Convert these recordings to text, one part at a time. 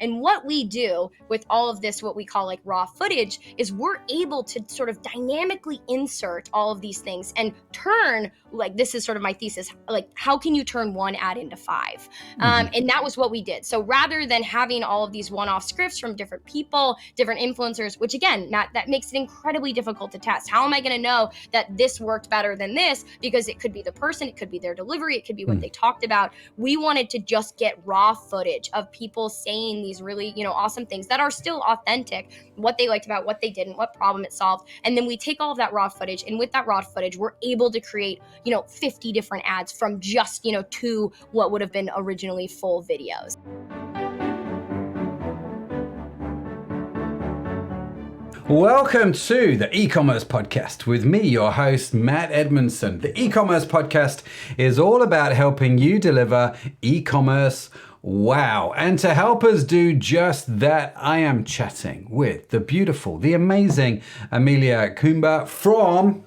And what we do with all of this, what we call like raw footage, is we're able to sort of dynamically insert all of these things and turn, like, this is sort of my thesis, like, how can you turn one ad into five? And that was what we did. So rather than having all of these one-off scripts from different people, different influencers, which again, Matt, that makes it incredibly difficult to test. How am I going to know that this worked better than this? Because it could be the person, it could be their delivery, it could be what they talked about. We wanted to just get raw footage of people saying these really, awesome things that are still authentic, what they liked about, what they didn't, what problem it solved. And then we take all of that raw footage, and with that raw footage, we're able to create, 50 different ads from just, two what would have been originally full videos. Welcome to the e-commerce podcast with me, your host, Matt Edmondson. The e-commerce podcast is all about helping you deliver e-commerce wow. And to help us do just that, I am chatting with the beautiful, the amazing Amelia Coomber from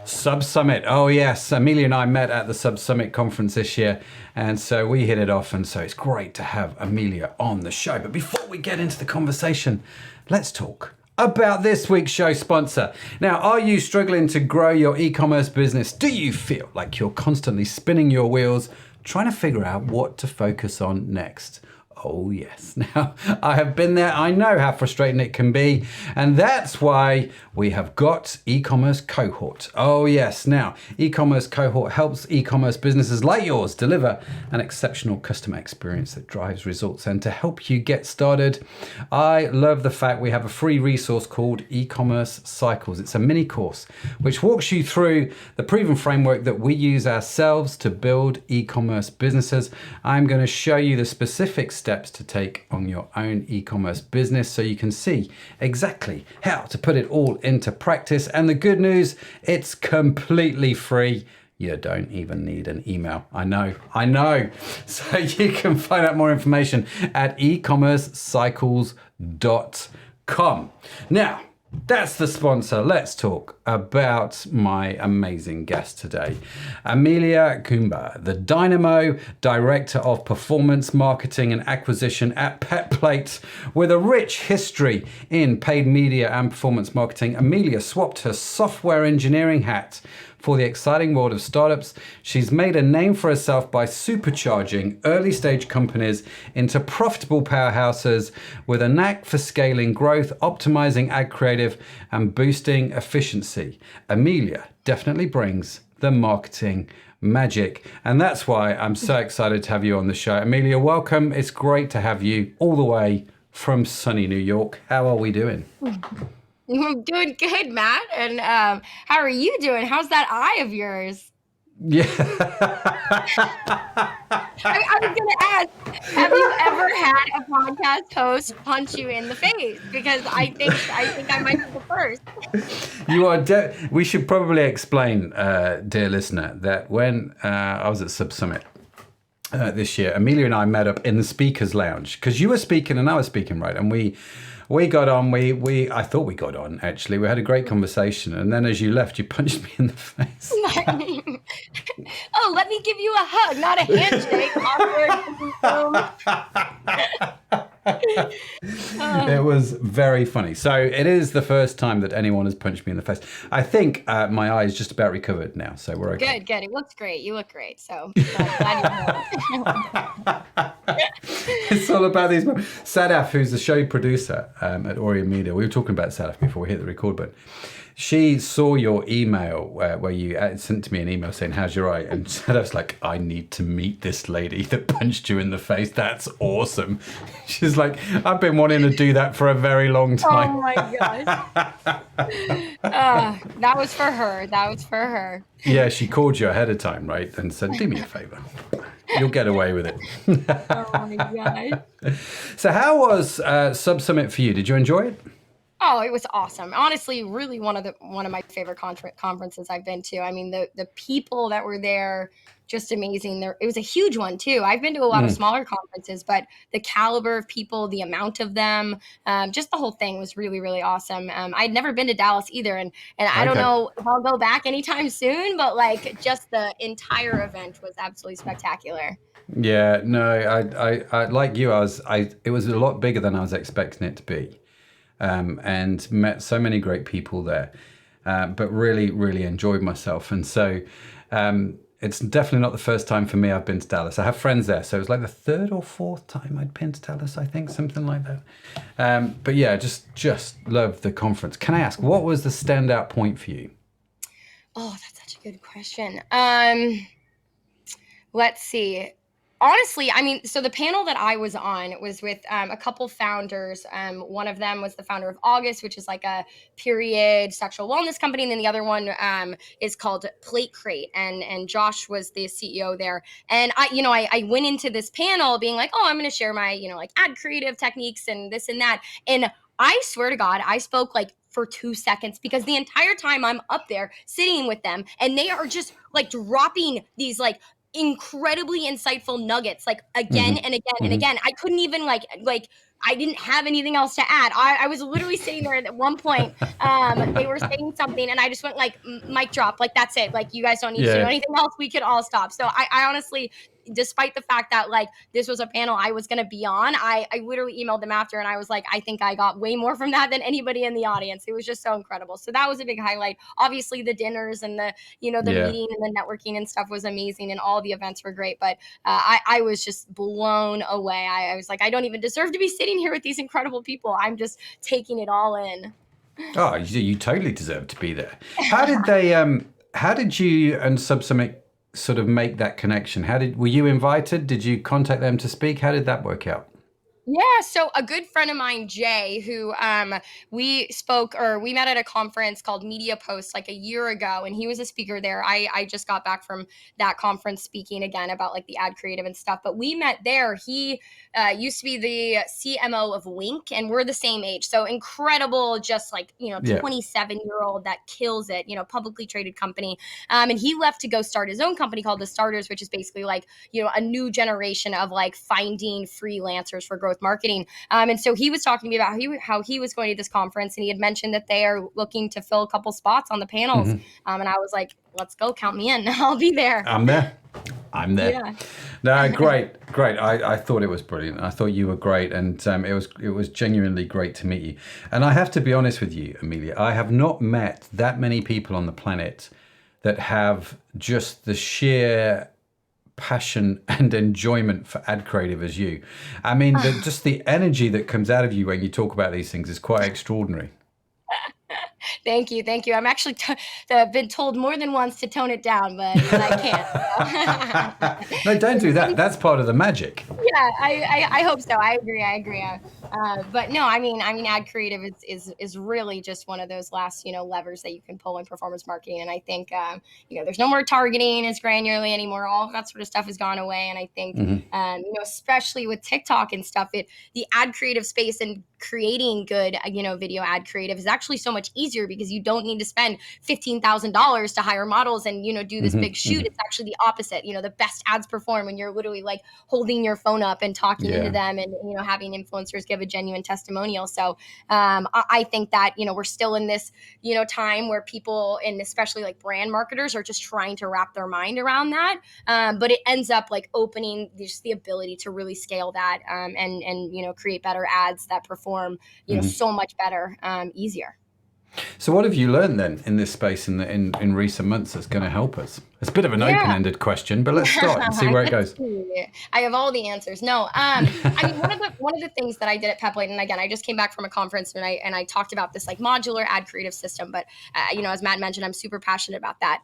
Sub Summit. Oh yes, Amelia and I met at the Sub Summit conference this year, and so we hit it off, and so it's great to have Amelia on the show. But before we get into the conversation, let's talk about this week's show sponsor. Now, are you struggling to grow your e-commerce business? Do you feel like you're constantly spinning your wheels, trying to figure out what to focus on next? Oh yes, now I have been there. I know how frustrating it can be, and that's why we have got e-commerce cohort. Oh yes, now e-commerce cohort helps e-commerce businesses like yours deliver an exceptional customer experience that drives results. And to help you get started, I love the fact we have a free resource called e-commerce cycles. It's a mini course which walks you through the proven framework that we use ourselves to build e-commerce businesses. I'm going to show you the specific steps to take on your own e-commerce business so you can see exactly how to put it all into practice. And the good news, it's completely free. You don't even need an email. I know. So you can find out more information at ecommercecycles.com. Now, that's the sponsor. Let's talk about my amazing guest today, Amelia Coomber, the Dynamo Director of Performance Marketing and Acquisition at PetPlate. With a rich history in paid media and performance marketing, Amelia swapped her software engineering hat for the exciting world of startups. She's made a name for herself by supercharging early stage companies into profitable powerhouses with a knack for scaling growth, optimizing ad creative, and boosting efficiency. Amelia definitely brings the marketing magic, and that's why I'm so excited to have you on the show. Amelia, welcome. It's great to have you all the way from sunny New York. How are we doing? I'm doing good, Matt. And how are you doing? How's that eye of yours? Yeah. I was going to ask, have you ever had a podcast host punch you in the face? Because I think I might be the first. You are. We should probably explain, dear listener, that when I was at Sub Summit this year, Amelia and I met up in the speakers lounge because you were speaking and I was speaking, right? And we got on. I thought we got on, actually. We had a great conversation. And then as you left, you punched me in the face. Oh, let me give you a hug, not a handshake. It was very funny. So it is the first time that anyone has punched me in the face. I think my eye is just about recovered now. So we're okay. Good. It looks great. You look great. So glad it's all about these moments. Sadaf, who's the show producer at Orion Media, we were talking about Sadaf before we hit the record button. She saw your email where you sent to me an email saying, how's your eye? And Sadaf's like, I need to meet this lady that punched you in the face. That's awesome. She's like, I've been wanting to do that for a very long time. Oh my gosh. That was for her. Yeah, she called you ahead of time, right? And said, do me a favor. You'll get away with it. Oh my gosh. So how was Sub Summit for you? Did you enjoy it? Oh, it was awesome. Honestly, really one of my favorite conferences I've been to. I mean, the people that were there, just amazing. It was a huge one too. I've been to a lot of smaller conferences, but the caliber of people, the amount of them, just the whole thing was really, really awesome. I'd never been to Dallas either, and I don't know if I'll go back anytime soon, but like just the entire event was absolutely spectacular. Yeah, no, I like you. It was a lot bigger than I was expecting it to be, and met so many great people there, but really, really enjoyed myself. And so, it's definitely not the first time for me I've been to Dallas. I have friends there, so it was like the third or fourth time I'd been to Dallas, I think, something like that. But yeah, just loved the conference. Can I ask, what was the standout point for you? Oh, that's such a good question. Let's see. Honestly, I mean, so the panel that I was on was with a couple founders. One of them was the founder of August, which is like a period sexual wellness company, and then the other one is called Plate Crate, and Josh was the CEO there. And I went into this panel being like, oh, I'm going to share my like ad creative techniques and this and that, and I swear to God, I spoke like for 2 seconds because the entire time I'm up there sitting with them and they are just like dropping these like incredibly insightful nuggets like again Hmm. and again and Hmm. again. I couldn't even like I didn't have anything else to add. I was literally sitting there at one point. They were saying something and I just went like mic drop, like that's it. Like you guys don't need to know Yeah, anything else. We could all stop. So I honestly, despite the fact that like this was a panel I was going to be on, I literally emailed them after and I was like, I think I got way more from that than anybody in the audience. It was just so incredible. So that was a big highlight. Obviously the dinners and the yeah. meeting and the networking and stuff was amazing and all the events were great. But I was just blown away. I was like, I don't even deserve to be sitting here with these incredible people. I'm just taking it all in. Oh, you totally deserve to be there. How did you and Subsummit sort of make that connection? Were you invited? Did you contact them to speak? How did that work out? Yeah, so a good friend of mine, Jay, who we spoke or we met at a conference called Media Post like a year ago, and he was a speaker there. I just got back from that conference speaking again about like the ad creative and stuff. But we met there. He used to be the CMO of Wink, and we're the same age. So incredible, just like Yeah. 27-year-old that kills it. Publicly traded company. And he left to go start his own company called The Starters, which is basically like a new generation of like finding freelancers for growth marketing. And so he was talking to me about how he was going to this conference and he had mentioned that they are looking to fill a couple spots on the panels. Hmm. And I was like, let's go, count me in. I'll be there. I'm there. I'm there. Yeah. No, great, great. I thought it was brilliant. I thought you were great, and it was genuinely great to meet you. And I have to be honest with you, Amelia. I have not met that many people on the planet that have just the sheer passion and enjoyment for ad creative as you. I mean, just the energy that comes out of you when you talk about these things is quite extraordinary. Thank you. Thank you. I'm actually been told more than once to tone it down, but I can't. No, don't do that. So. That's part of the magic. Yeah, I hope so. I agree. I agree. But no, I mean, ad creative is really just one of those last levers that you can pull in performance marketing. And I think there's no more targeting as granularly anymore. All of that sort of stuff has gone away. And I think Hmm. especially with TikTok and stuff, the ad creative space and creating good video ad creative is actually so much easier because you don't need to spend $15,000 to hire models and do this Hmm. big shoot. Hmm. It's actually the opposite. The best ads perform when you're literally like holding your phone up and talking into Yeah. them and having influencers give a genuine testimonial. So I think that we're still in this time where people and especially like brand marketers are just trying to wrap their mind around that, but it ends up like opening just the ability to really scale that and create better ads that perform Hmm. so much better, easier. So, what have you learned then in this space in recent months that's going to help us? It's a bit of an Yeah. open-ended question, but let's start and see where it Let's goes. see. I have all the answers. No, I mean one of the things that I did at Peplate, and again, I just came back from a conference and I talked about this like modular ad creative system. But as Matt mentioned, I'm super passionate about that.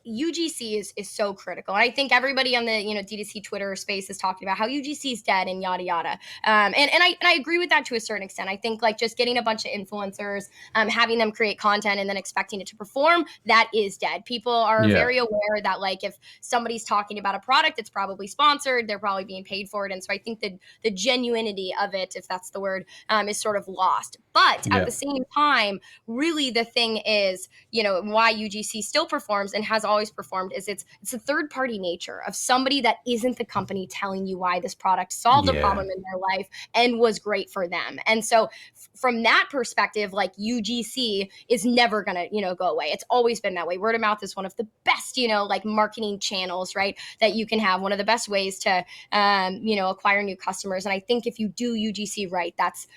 UGC is so critical. And I think everybody on the D2C Twitter space is talking about how UGC is dead and yada yada. And I agree with that to a certain extent. I think like just getting a bunch of influencers, having them create content and then expecting it to perform, that is dead. People are Yeah. very aware that like if somebody's talking about a product, it's probably sponsored, they're probably being paid for it. And so I think that the genuinity of it, if that's the word, is sort of lost. But at Yeah. the same time, really the thing is, why UGC still performs and has all always performed is it's a third party nature of somebody that isn't the company telling you why this product solved a Yeah. problem in their life and was great for them. And so from that perspective, like UGC is never going to, go away. It's always been that way. Word of mouth is one of the best, like marketing channels, right? That you can have, one of the best ways to, acquire new customers. And I think if you do UGC right, that's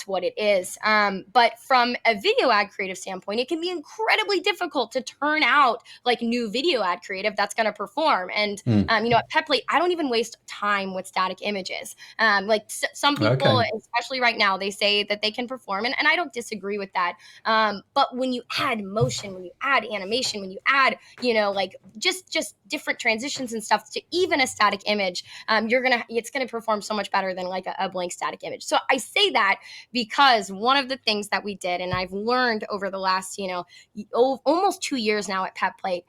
what it is. But from a video ad creative standpoint, it can be incredibly difficult to turn out like new video ad creative that's going to perform. And, at PetPlate, I don't even waste time with static images. Some people, Okay. especially right now, they say that they can perform, and I don't disagree with that. But when you add motion, when you add animation, when you add, like just different transitions and stuff to even a static image, it's gonna perform so much better than like a blank static image. So I say that because one of the things that we did, and I've learned over the last, almost 2 years now at PetPlate,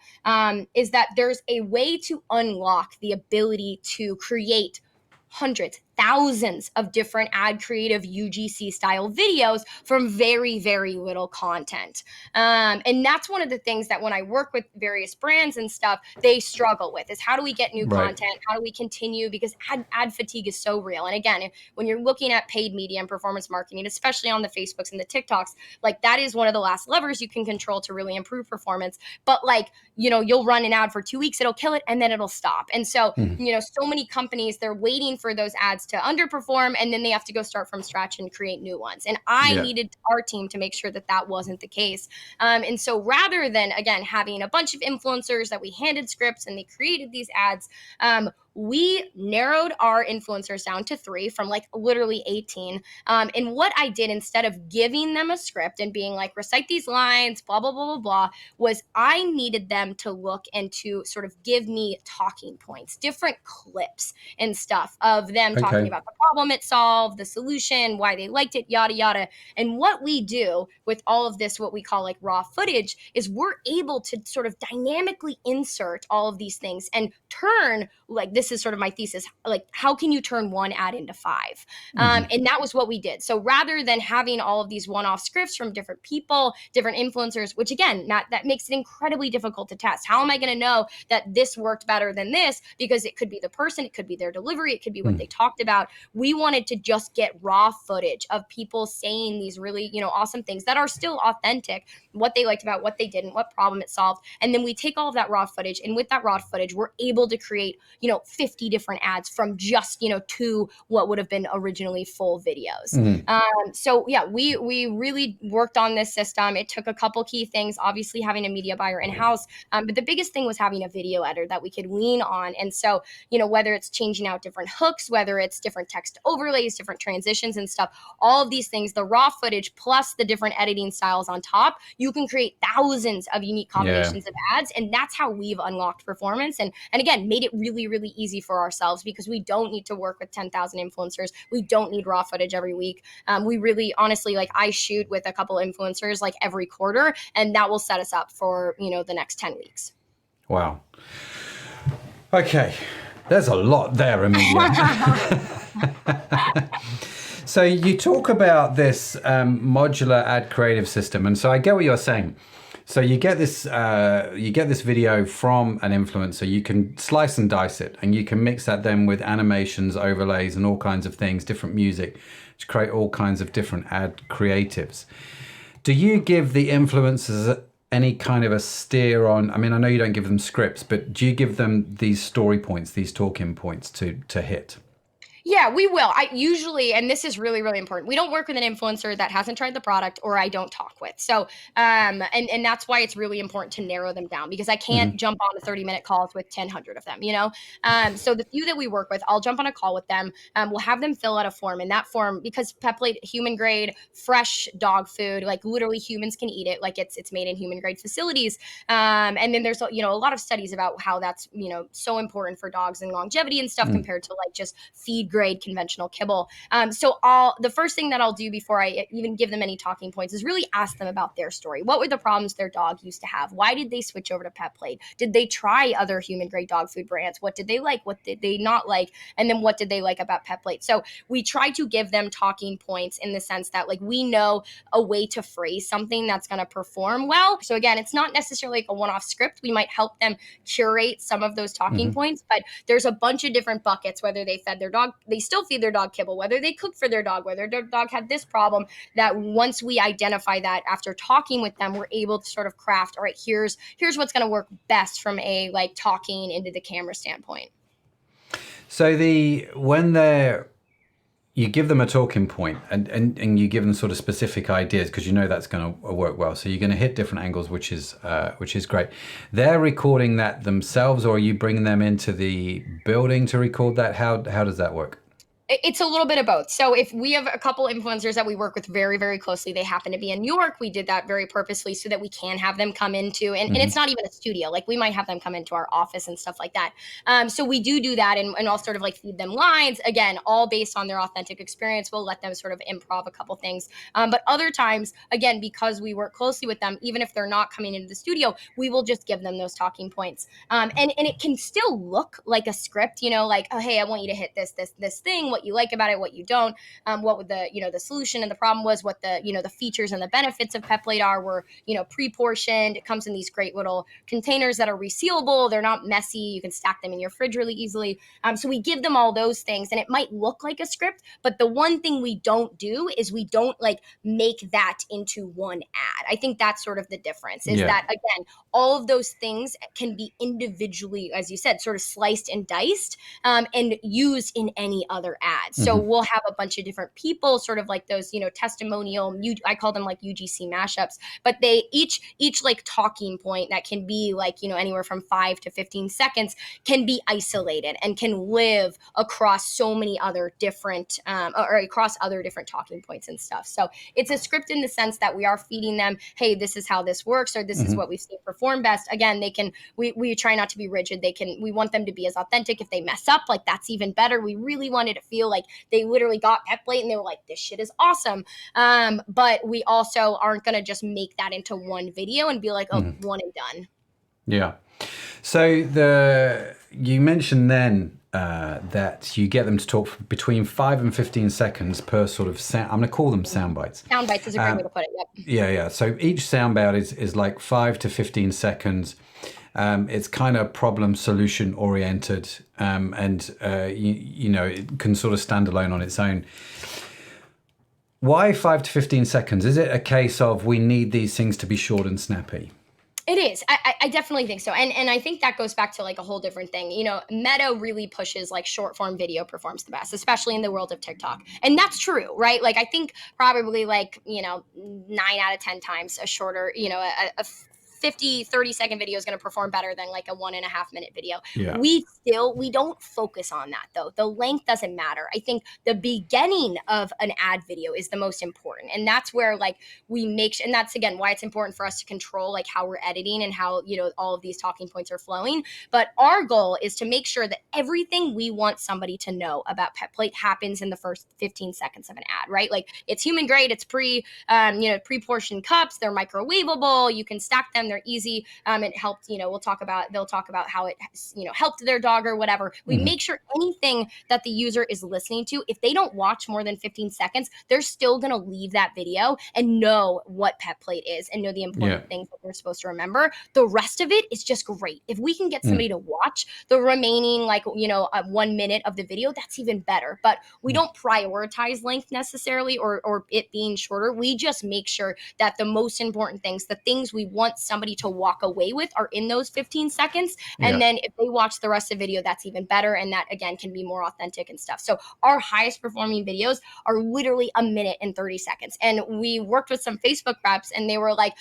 is that there's a way to unlock the ability to create hundreds, thousands of different ad creative UGC style videos from very, very little content. And that's one of the things that when I work with various brands and stuff, they struggle with is how do we get new Right. content? How do we continue? Because ad fatigue is so real. And again, when you're looking at paid media and performance marketing, especially on the Facebooks and the TikToks, like that is one of the last levers you can control to really improve performance. But like, you'll run an ad for 2 weeks, it'll kill it, and then it'll stop. And so, so many companies, they're waiting for those ads to underperform, and then they have to go start from scratch and create new ones. And I Yeah. needed our team to make sure that that wasn't the case. And so rather than, again, having a bunch of influencers that we handed scripts and they created these ads, we narrowed our influencers down to 3 from like literally 18. And what I did, instead of giving them a script and being like, recite these lines, blah, blah, blah, blah, blah, was I needed them to look and to sort of give me talking points, different clips and stuff of them talking Okay. about the problem it solved, the solution, why they liked it, yada, yada. And what we do with all of this, what we call like raw footage, is we're able to sort of dynamically insert all of these things and turn, like, this is sort of my thesis, like, how can you turn one ad into 5? And that was what we did. So rather than having all of these one-off scripts from different people, different influencers, which again, that makes it incredibly difficult to test. How am I going to know that this worked better than this? Because it could be the person, it could be their delivery, it could be what they talked about. We wanted to just get raw footage of people saying these really, awesome things that are still authentic, what they liked about what they didn't, what problem it solved. And then we take all of that raw footage, and with that raw footage, we're able to create, 50 different ads from just, 2 what would have been originally full videos. So yeah, we really worked on this system. It took a couple key things, obviously having a media buyer in-house, but the biggest thing was having a video editor that we could lean on. And so, whether it's changing out different hooks, whether it's different text overlays, different transitions and stuff, all of these things, the raw footage plus the different editing styles on top, you can create thousands of unique combinations of ads. And that's how we've unlocked performance. And again, made it really, really easy for ourselves, because we don't need to work with 10,000 influencers. We don't need raw footage every week. We really, honestly, like, I shoot with a couple influencers like every quarter, and that will set us up for, the next 10 weeks. Wow. Okay. There's a lot there, Amelia. So you talk about this modular ad creative system, and so I get what you're saying. So you get this video from an influencer. You can slice and dice it, and you can mix that then with animations, overlays, and all kinds of things, different music, to create all kinds of different ad creatives. Do you give the influencers any kind of a steer on? I mean, I know you don't give them scripts, but do you give them these story points, these talking points to hit? Yeah, we will. I usually, and this is really, really important, we don't work with an influencer that hasn't tried the product or I don't talk with. So, and that's why it's really important to narrow them down, because I can't jump on a 30-minute calls with 1,000 of them, So the few that we work with, I'll jump on a call with them. We'll have them fill out a form, and that form, because PetPlate, human grade, fresh dog food, like literally humans can eat it, like it's made in human grade facilities. And then there's, a lot of studies about how that's, so important for dogs and longevity and stuff compared to like just feed grade conventional kibble. So the first thing that I'll do before I even give them any talking points is really ask them about their story. What were the problems their dog used to have? Why did they switch over to pet plate? Did they try other human grade dog food brands? What did they like? What did they not like? And then what did they like about pet plate? So we try to give them talking points in the sense that like we know a way to phrase something that's going to perform well. So again, it's not necessarily like a one-off script. We might help them curate some of those talking points, but there's a bunch of different buckets, whether they fed their dog, they still feed their dog kibble, whether they cook for their dog, whether their dog had this problem, that once we identify that after talking with them, we're able to sort of craft, all right, here's what's going to work best from a like talking into the camera standpoint. So you give them a talking point and you give them sort of specific ideas because you know that's going to work well. So you're going to hit different angles, which is great. They're recording that themselves, or are you bringing them into the building to record that? How does that work? It's a little bit of both. So if we have a couple influencers that we work with very, very closely, they happen to be in New York. We did that very purposely so that we can have them come into, and it's not even a studio. Like we might have them come into our office and stuff like that. So we do that, and I'll sort of like feed them lines, again, all based on their authentic experience. We'll let them sort of improv a couple things. But other times, again, because we work closely with them, even if they're not coming into the studio, we will just give them those talking points. And it can still look like a script, like, oh, hey, I want you to hit this thing, what you like about it, what you don't, what would the solution and the problem was, what the features and the benefits of pet plate are. We're pre-portioned. It comes in these great little containers that are resealable. They're not messy. You can stack them in your fridge really easily. So we give them all those things, and it might look like a script, but the one thing we don't do is we don't like make that into one ad. I think that's sort of the difference, is that again, all of those things can be individually, as you said, sort of sliced and diced, and used in any other ad. So we'll have a bunch of different people, sort of like those, testimonial, I call them like UGC mashups, but they each like talking point that can be like, anywhere from 5 to 15 seconds can be isolated and can live across so many other different, or across other different talking points and stuff. So it's a script in the sense that we are feeding them, hey, this is how this works, or this is what we've seen perform best. Again, we try not to be rigid. We want them to be as authentic. If they mess up, like that's even better. We really wanted to feel like they literally got pet plate and they were like, this shit is awesome. But we also aren't going to just make that into one video and be like, oh, one and done. Yeah. So you mentioned then that you get them to talk for between 5 and 15 seconds per sort of sound. I'm going to call them sound bites. Sound bites is a great way to put it. Yep. Yeah. So each sound bite is like 5 to 15 seconds. It's kind of problem solution oriented, and it can sort of stand alone on its own. Why 5 to 15 seconds? Is it a case of we need these things to be short and snappy? It is. I definitely think so. And I think that goes back to like a whole different thing. Meta really pushes like short form video performs the best, especially in the world of TikTok. And that's true, right? Like I think probably like, 9 out of 10 times a shorter, a 50, 30-second video is going to perform better than like a 1.5 minute video. Yeah. We don't focus on that though. The length doesn't matter. I think the beginning of an ad video is the most important. And that's where like we and that's again why it's important for us to control like how we're editing and how, all of these talking points are flowing. But our goal is to make sure that everything we want somebody to know about pet plate happens in the first 15 seconds of an ad, right? Like it's human grade, it's pre-portioned cups, they're microwavable, you can stack them, they're easy. It helped, they'll talk about how it, helped their dog or whatever. We make sure anything that the user is listening to, if they don't watch more than 15 seconds, they're still going to leave that video and know what pet plate is and know the important things that they're supposed to remember. The rest of it is just great. If we can get somebody to watch the remaining, 1 minute of the video, that's even better. But we don't prioritize length necessarily or it being shorter. We just make sure that the most important things, the things we want somebody to walk away with, are in those 15 seconds. And then if they watch the rest of the video, that's even better. And that again can be more authentic and stuff. So our highest performing videos are literally 1 minute and 30 seconds. And we worked with some Facebook reps and they were like,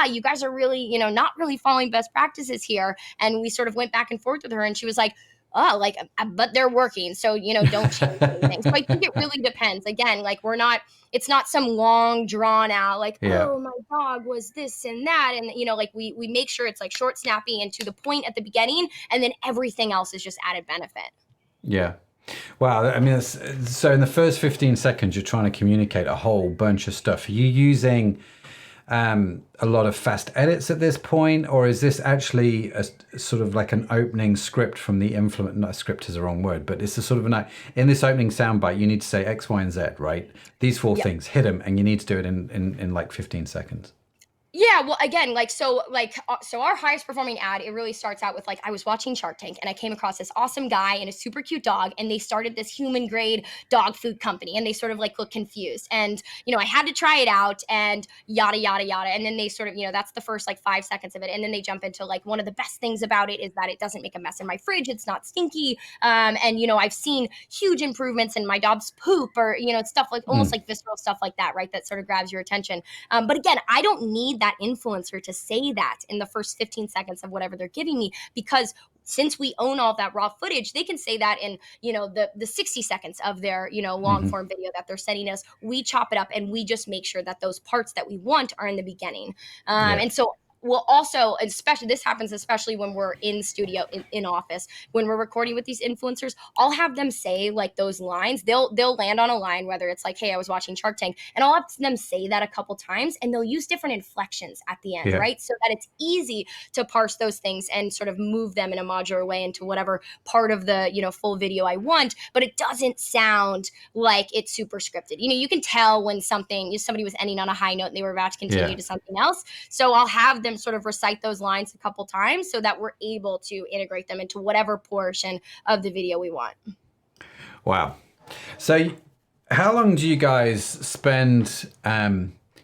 you guys are really, not really following best practices here. And we sort of went back and forth with her and she was like, but they're working. So, don't change anything. So I think it really depends. Again, like it's not some long drawn out, like, oh, my dog was this and that. And, we make sure it's like short, snappy and to the point at the beginning. And then everything else is just added benefit. Yeah. Wow, I mean, so in the first 15 seconds, you're trying to communicate a whole bunch of stuff. Are you using a lot of fast edits at this point, or is this actually a sort of like an opening script from the influence? Not script is the wrong word, but it's a sort of in this opening soundbite, you need to say X, Y, and Z, right? These four Yep. things, hit them, and you need to do it in like 15 seconds. Yeah, well, again, so our highest performing ad, it really starts out with like I was watching Shark Tank and I came across this awesome guy and a super cute dog, and they started this human grade dog food company, and they sort of like look confused, and I had to try it out and yada yada yada, and then they sort of that's the first like 5 seconds of it, and then they jump into like one of the best things about it is that it doesn't make a mess in my fridge, it's not stinky, and I've seen huge improvements in my dog's poop, or it's stuff like almost like visceral stuff like that, right? That sort of grabs your attention. But again, I don't need that influencer to say that in the first 15 seconds of whatever they're giving me, because since we own all of that raw footage, they can say that in the 60 seconds of their long Hmm. form video that they're sending us. We chop it up and we just make sure that those parts that we want are in the beginning. Yeah. And so we'll also, especially this happens especially when we're in studio, in office, when we're recording with these influencers, I'll have them say like those lines. They'll land on a line, whether it's like, hey, I was watching Shark Tank, and I'll have them say that a couple times, and they'll use different inflections at the end, Yeah. right? So that it's easy to parse those things and sort of move them in a modular way into whatever part of the full video I want, but it doesn't sound like it's super scripted. You can tell when somebody was ending on a high note and they were about to continue Yeah. to something else. So I'll have them sort of recite those lines a couple times so that we're able to integrate them into whatever portion of the video we want. Wow. So, how long do you guys spend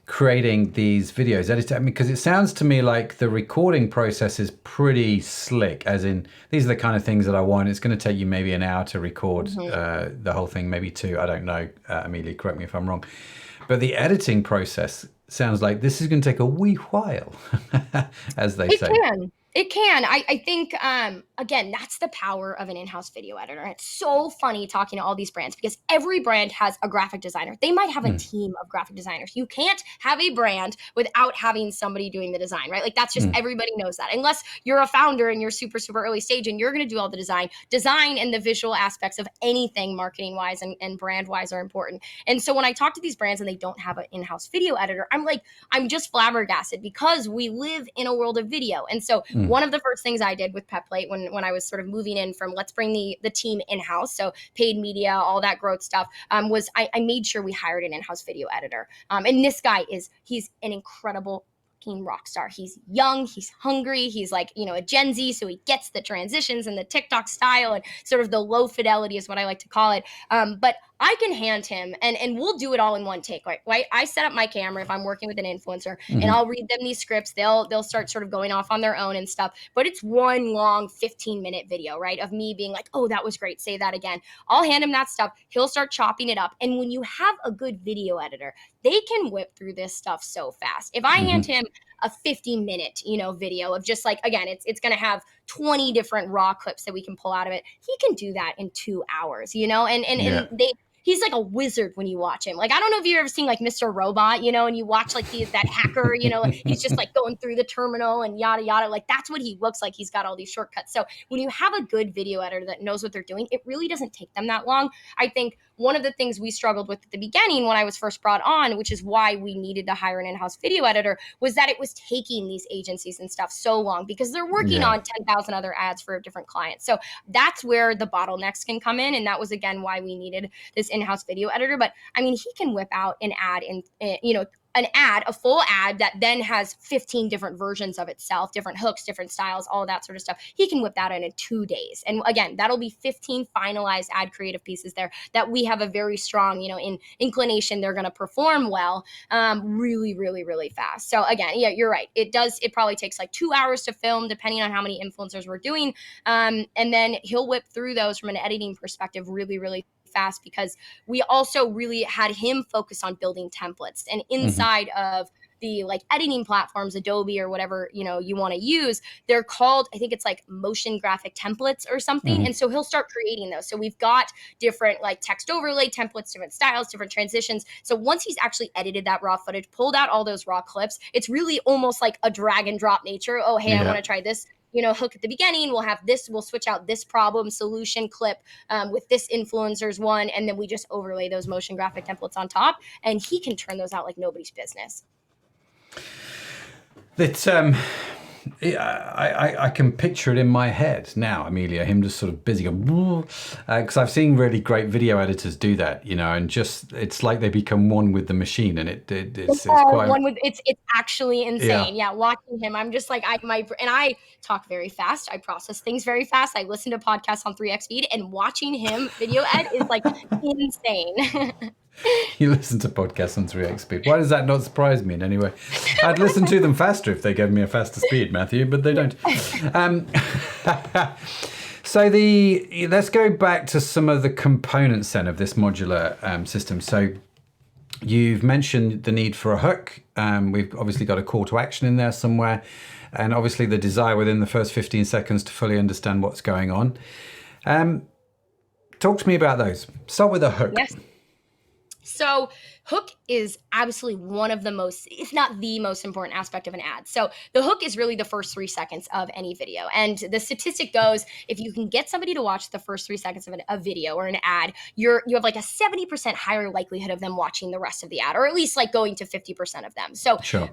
creating these videos? Editing? I mean, because it sounds to me like the recording process is pretty slick. As in, these are the kind of things that I want. It's going to take you maybe an hour to record the whole thing, maybe two. I don't know. Amelia, correct me if I'm wrong. But the editing process sounds like this is going to take a wee while, as they It say. can. It can. I think, again, that's the power of an in-house video editor. It's so funny talking to all these brands because every brand has a graphic designer. They might have a team of graphic designers. You can't have a brand without having somebody doing the design, right? Like that's just everybody knows that. Unless you're a founder and you're super, super early stage and you're going to do all the design and the visual aspects of anything marketing wise and brand wise are important. And so when I talk to these brands and they don't have an in-house video editor, I'm just flabbergasted because we live in a world of video. And so one of the first things I did with PepPlate when I was sort of moving in from let's bring the team in-house, so paid media, all that growth stuff, was I made sure we hired an in-house video editor. And this guy he's an incredible rock star. He's young, he's hungry, he's like, a Gen Z, so he gets the transitions and the TikTok style and sort of the low fidelity is what I like to call it. But I can hand him and we'll do it all in one take. Right? I set up my camera if I'm working with an influencer and I'll read them these scripts. They'll start sort of going off on their own and stuff. But it's one long 15-minute video, right? Of me being like, oh, that was great. Say that again. I'll hand him that stuff. He'll start chopping it up. And when you have a good video editor, they can whip through this stuff so fast. If I hand him a 50-minute, video of just like, again, it's going to have 20 different raw clips that we can pull out of it. He can do that in 2 hours, Yeah. and he's like a wizard when you watch him. Like, I don't know if you've ever seen like Mr. Robot, and you watch like that hacker, he's just like going through the terminal and yada, yada. Like that's what he looks like. He's got all these shortcuts. So when you have a good video editor that knows what they're doing, it really doesn't take them that long. I think one of the things we struggled with at the beginning when I was first brought on, which is why we needed to hire an in-house video editor, was that it was taking these agencies and stuff so long because they're working on 10,000 other ads for different clients. So that's where the bottlenecks can come in. And that was, again, why we needed this in-house video editor. But I mean, he can whip out an ad a full ad that then has 15 different versions of itself, different hooks, different styles, all of that sort of stuff. He can whip that in 2 days. And again, that'll be 15 finalized ad creative pieces there that we have a very strong, inclination they're going to perform well, really, really, really fast. So again, yeah, you're right. It probably takes like 2 hours to film, depending on how many influencers we're doing. And then he'll whip through those from an editing perspective really, really fast because we also really had him focus on building templates and inside of the like editing platforms, Adobe or whatever, you want to use, they're called, I think it's like motion graphic templates or something. And so he'll start creating those. So we've got different like text overlay templates, different styles, different transitions. So once he's actually edited that raw footage, pulled out all those raw clips, it's really almost like a drag and drop nature. Oh, hey, I want to try this hook at the beginning. We'll switch out this problem solution clip with this influencer's one, and then we just overlay those motion graphic templates on top, and he can turn those out like nobody's business. It's I can picture it in my head now, Amelia, him just sort of busy going, because I've seen really great video editors do that, and just it's like they become one with the machine, and it's quite it's actually insane. Yeah, watching him, I'm just like I talk very fast. I process things very fast. I listen to podcasts on 3x speed, and watching him video ed is like insane. You listen to podcasts on 3x speed. Why does that not surprise me in any way? I'd listen to them faster if they gave me a faster speed, Matthew, but they don't. So let's go back to some of the components then of this modular system. So you've mentioned the need for a hook. We've obviously got a call to action in there somewhere, and obviously the desire within the first 15 seconds to fully understand what's going on. Talk to me about those. Start with a hook. Yes. So hook is absolutely one of the most, if not the most important aspect of an ad. So the hook is really the first 3 seconds of any video. And the statistic goes, if you can get somebody to watch the first 3 seconds of a video or an ad, you have like a 70% higher likelihood of them watching the rest of the ad, or at least like going to 50% of them. So sure.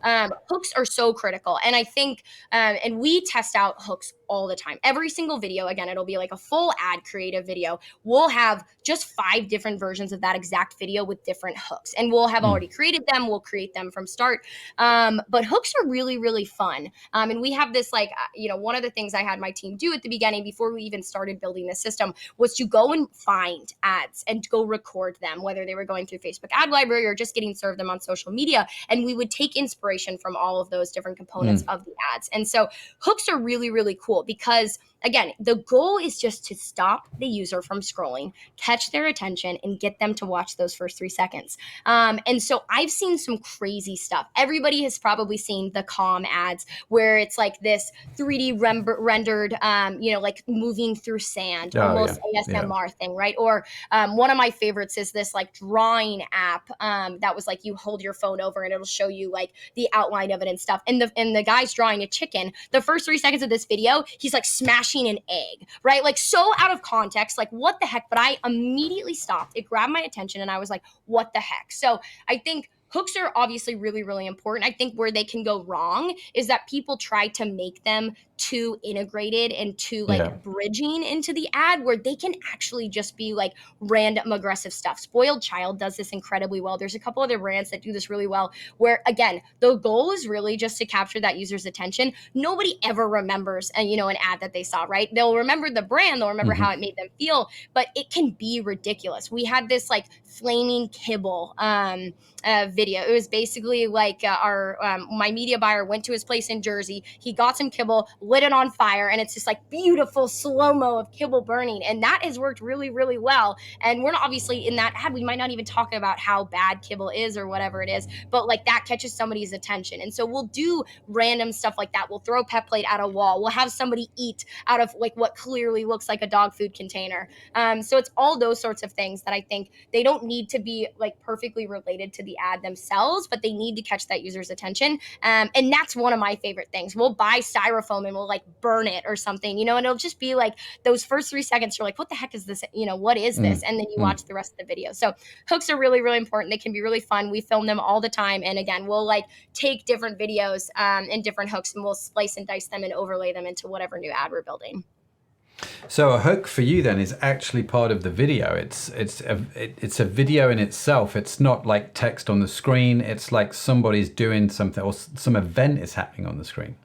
Hooks are so critical. And I think, and we test out hooks all the time. Every single video, again, it'll be like a full ad creative video. We'll have just 5 different versions of that exact video with different hooks. And we'll have already created them. We'll create them from start. But hooks are really, really fun. And we have this one of the things I had my team do at the beginning before we even started building this system was to go and find ads and go record them, whether they were going through Facebook ad library or just getting served them on social media. And we would take inspiration from all of those different components of the ads. And so hooks are really, really cool because, again, the goal is just to stop the user from scrolling, catch their attention, and get them to watch those first 3 seconds. And so I've seen some crazy stuff. Everybody has probably seen the Calm ads where it's like this 3D rendered, like moving through sand, almost ASMR thing, right? Or one of my favorites is this like drawing app that was like you hold your phone over and it'll show you like the outline of it and stuff. And the guy's drawing a chicken. The first 3 seconds of this video, he's like smashing an egg, right? Like so out of context, like what the heck? But I immediately stopped. It grabbed my attention and I was like, what the heck? So I think hooks are obviously really, really important. I think where they can go wrong is that people try to make them too integrated and too bridging into the ad where they can actually just be like random aggressive stuff. Spoiled Child does this incredibly well. There's a couple other brands that do this really well where, again, the goal is really just to capture that user's attention. Nobody ever remembers an ad that they saw, right? They'll remember the brand, they'll remember how it made them feel, but it can be ridiculous. We had this like flaming kibble video. It was basically like my media buyer went to his place in Jersey. He got some kibble, lit it on fire, and it's just like beautiful slow-mo of kibble burning. And that has worked really, really well. And we're not obviously in that ad, we might not even talk about how bad kibble is or whatever it is, but like that catches somebody's attention. And so we'll do random stuff like that. We'll throw a pet plate at a wall. We'll have somebody eat out of like what clearly looks like a dog food container. So it's all those sorts of things that I think they don't need to be like perfectly related to the ad themselves, but they need to catch that user's attention. And that's one of my favorite things. We'll buy styrofoam and we'll like burn it or something, and it'll just be like those first 3 seconds, you're like, what the heck is this? What is this? And then you watch the rest of the video. So hooks are really, really important. They can be really fun. We film them all the time. And again, we'll like take different videos and different hooks and we'll slice and dice them and overlay them into whatever new ad we're building. So a hook for you then is actually part of the video. It's a video in itself. It's not like text on the screen. It's like somebody's doing something or some event is happening on the screen.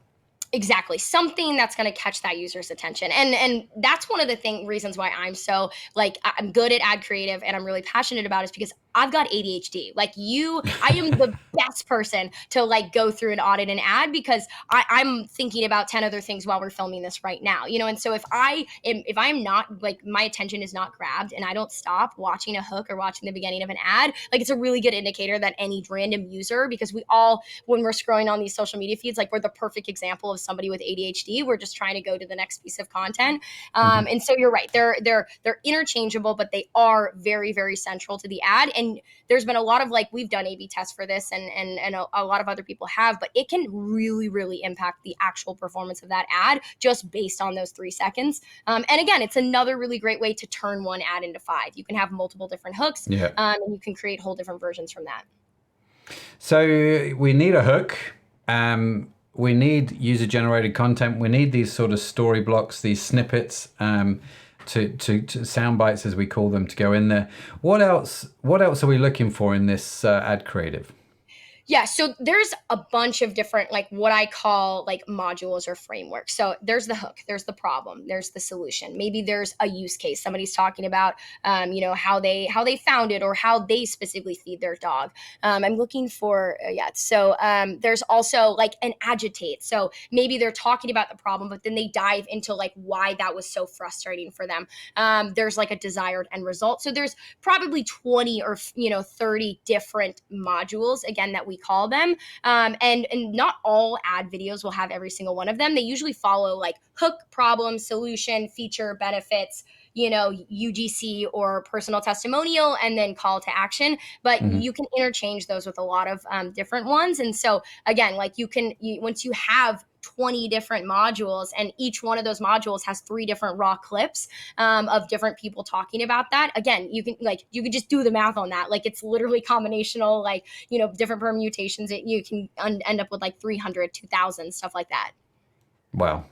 Exactly. Something that's going to catch that user's attention. And that's one of the reasons why I'm so like, I'm good at ad creative and I'm really passionate about it is because I've got ADHD. Like I am the best person to like go through and audit an ad because I'm thinking about 10 other things while we're filming this right now, And so if I'm not like, my attention is not grabbed and I don't stop watching a hook or watching the beginning of an ad, like it's a really good indicator that any random user, because we all, when we're scrolling on these social media feeds, like we're the perfect example of somebody with ADHD. We're just trying to go to the next piece of content. And so you're right. They're interchangeable, but they are very, very central to the ad. And there's been a lot of like, we've done A/B tests for this, and a lot of other people have, but it can really, really impact the actual performance of that ad just based on those 3 seconds. And again, it's another really great way to turn one ad into five. You can have multiple different hooks, Yeah. and you can create whole different versions from that. So we need a hook. We need user-generated content. We need these sort of story blocks, these snippets, to sound bites, as we call them, to go in there. What else are we looking for in this ad creative? Yeah, so there's a bunch of different, like what I call like modules or frameworks. So there's the hook, there's the problem, there's the solution. Maybe there's a use case. Somebody's talking about, how they found it or how they specifically feed their dog. I'm looking for So there's also like an agitate. So maybe they're talking about the problem, but then they dive into like why that was so frustrating for them. There's like a desired end result. So there's probably 20 or 30 different modules again that we call them. And not all ad videos will have every single one of them. They usually follow like hook, problem, solution, feature, benefits, UGC or personal testimonial, and then call to action. But you can interchange those with a lot of different ones. And so again, like once you have 20 different modules, and each one of those modules has 3 different raw clips of different people talking about that. Again, you can just do the math on that. Like it's literally combinational, like, different permutations. You can end up with like 300, 2,000, stuff like that. Wow.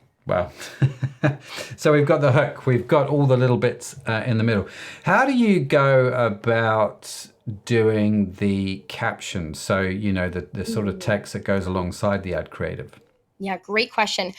So we've got the hook, we've got all the little bits in the middle. How do you go about doing the captions? So, the sort of text that goes alongside the ad creative. Yeah, great question.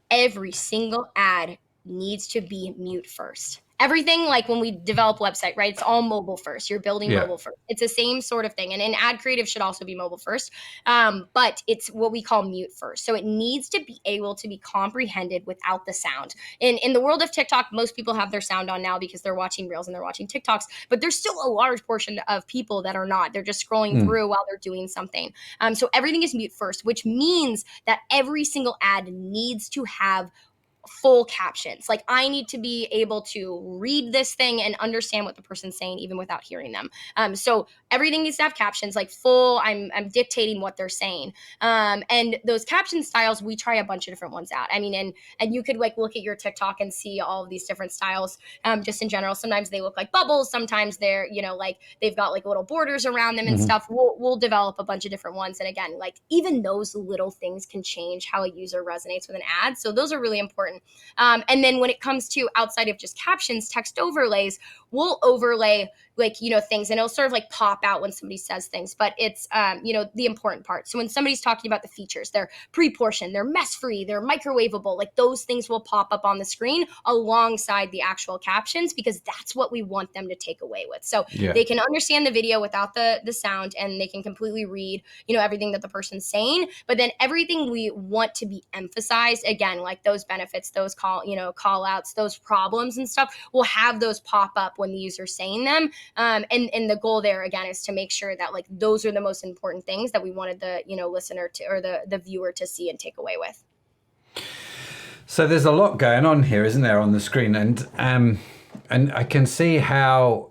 Every single ad needs to be mute first. Everything, like when we develop website, right? It's all mobile first. You're building mobile first. It's the same sort of thing. And an ad creative should also be mobile first. But it's what we call mute first. So it needs to be able to be comprehended without the sound. In the world of TikTok, most people have their sound on now because they're watching Reels and they're watching TikToks, but there's still a large portion of people that are not. They're just scrolling through while they're doing something. So everything is mute first, which means that every single ad needs to have full captions. Like I need to be able to read this thing and understand what the person's saying even without hearing them. So everything needs to have captions, like full. I'm dictating what they're saying. And those caption styles, we try a bunch of different ones out. I mean, and you could like look at your TikTok and see all of these different styles. Just in general, sometimes they look like bubbles. Sometimes they're like they've got like little borders around them and stuff. We'll develop a bunch of different ones. And again, like even those little things can change how a user resonates with an ad. So those are really important. And then when it comes to outside of just captions, text overlays, we'll overlay things, and it'll sort of like pop out when somebody says things, but it's, the important part. So when somebody's talking about the features, they're pre-portioned, they're mess-free, they're microwavable, like those things will pop up on the screen alongside the actual captions, because that's what we want them to take away with. So they can understand the video without the sound, and they can completely read, everything that the person's saying, but then everything we want to be emphasized, again, like those benefits, those call outs, those problems and stuff, will have those pop up when the user's saying them. And the goal there again is to make sure that like those are the most important things that we wanted the listener to, or the viewer to see and take away with. So there's a lot going on here, isn't there, on the screen? And I can see how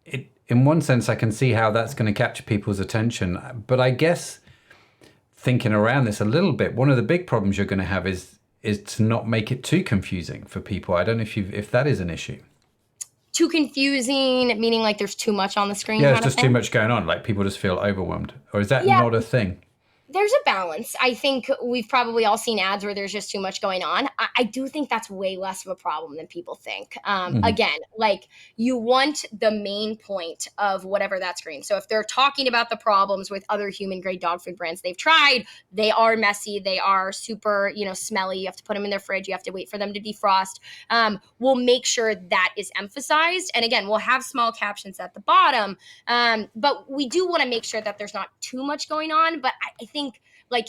in one sense I can see how that's going to capture people's attention. But I guess thinking around this a little bit, one of the big problems you're going to have is to not make it too confusing for people. I don't know if that is an issue. Too confusing, meaning like there's too much on the screen? Yeah, it's just too much going on. Like people just feel overwhelmed. Or is that not a thing? There's a balance. I think we've probably all seen ads where there's just too much going on. I do think that's way less of a problem than people think. Again, like you want the main point of whatever that screen. So if they're talking about the problems with other human grade dog food brands they've tried, they are messy, they are super, smelly. You have to put them in their fridge. You have to wait for them to defrost. We'll make sure that is emphasized. And again, we'll have small captions at the bottom. But we do want to make sure that there's not too much going on. But I think like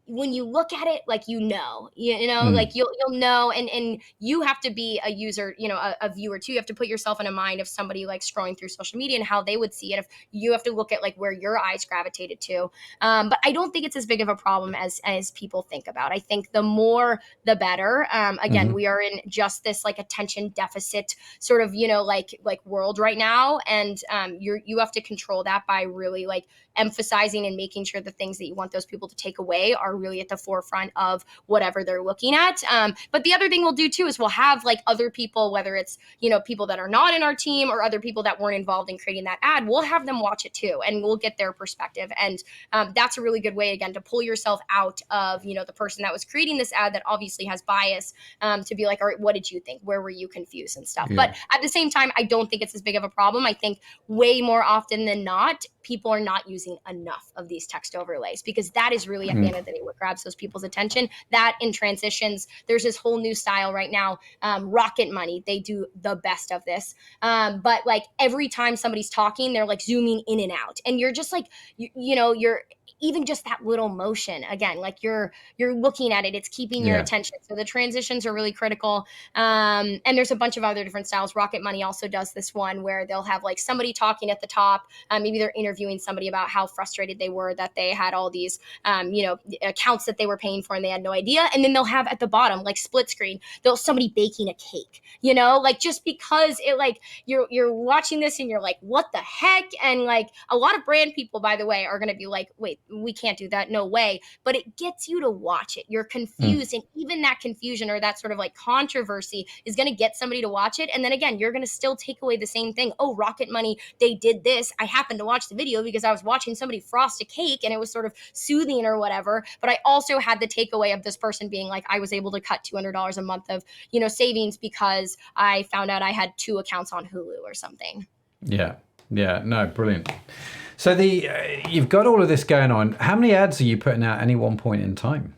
when you look at it, like, Mm. like you'll know, and you have to be a user, a viewer too. You have to put yourself in a mind of somebody like scrolling through social media and how they would see it. If you have to look at like where your eyes gravitated to, but I don't think it's as big of a problem as people think about. I think the more the better. Again, Hmm. we are in just this like attention deficit sort of like world right now, and you have to control that by really like emphasizing and making sure the things that you want those people to take away are really at the forefront of whatever they're looking at. But the other thing we'll do too is we'll have like other people, whether it's people that are not in our team or other people that weren't involved in creating that ad, we'll have them watch it too, and we'll get their perspective. And that's a really good way again to pull yourself out of the person that was creating this ad that obviously has bias, to be like, all right, what did you think? Where were you confused and stuff? Yeah. But at the same time, I don't think it's as big of a problem. I think way more often than not, people are not using enough of these text overlays, because that is really at the Mm. end of the day what grabs those people's attention. That in transitions, there's this whole new style right now, Rocket Money. They do the best of this, but like every time somebody's talking, they're like zooming in and out, and you're just like, you're even just that little motion again, like you're looking at it, it's keeping your Yeah. attention. So the transitions are really critical. And there's a bunch of other different styles. Rocket Money also does this one where they'll have like somebody talking at the top. Maybe they're interviewing somebody about how frustrated they were that they had all these, accounts that they were paying for and they had no idea. And then they'll have at the bottom, like split screen, they'll somebody baking a cake, like just because it like you're watching this and you're like, what the heck? And like a lot of brand people, by the way, are going to be like, wait, we can't do that. No way. But it gets you to watch it. You're Mm. confused. And even that confusion or that sort of like controversy is going to get somebody to watch it. And then again, you're going to still take away the same thing. Oh, Rocket Money, they did this. I happened to watch the video because I was watching somebody frost a cake and it was sort of soothing or whatever. But I also had the takeaway of this person being like, I was able to cut $200 a month of, savings because I found out I had 2 accounts on Hulu or something. Yeah. Yeah. No, brilliant. So you've got all of this going on. How many ads are you putting out at any one point in time?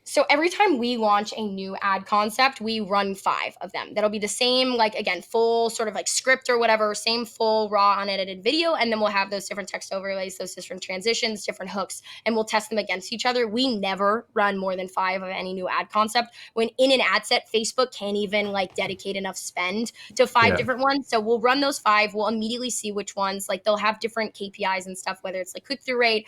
So every time we launch a new ad concept, we run 5 of them. That'll be the same, like again, full sort of like script or whatever, same full raw unedited video. And then we'll have those different text overlays, those different transitions, different hooks, and we'll test them against each other. We never run more than 5 of any new ad concept. When in an ad set, Facebook can't even like dedicate enough spend to 5 Yeah. different ones. So we'll run those 5. We'll immediately see which ones, like they'll have different KPIs and stuff, whether it's like click-through rate,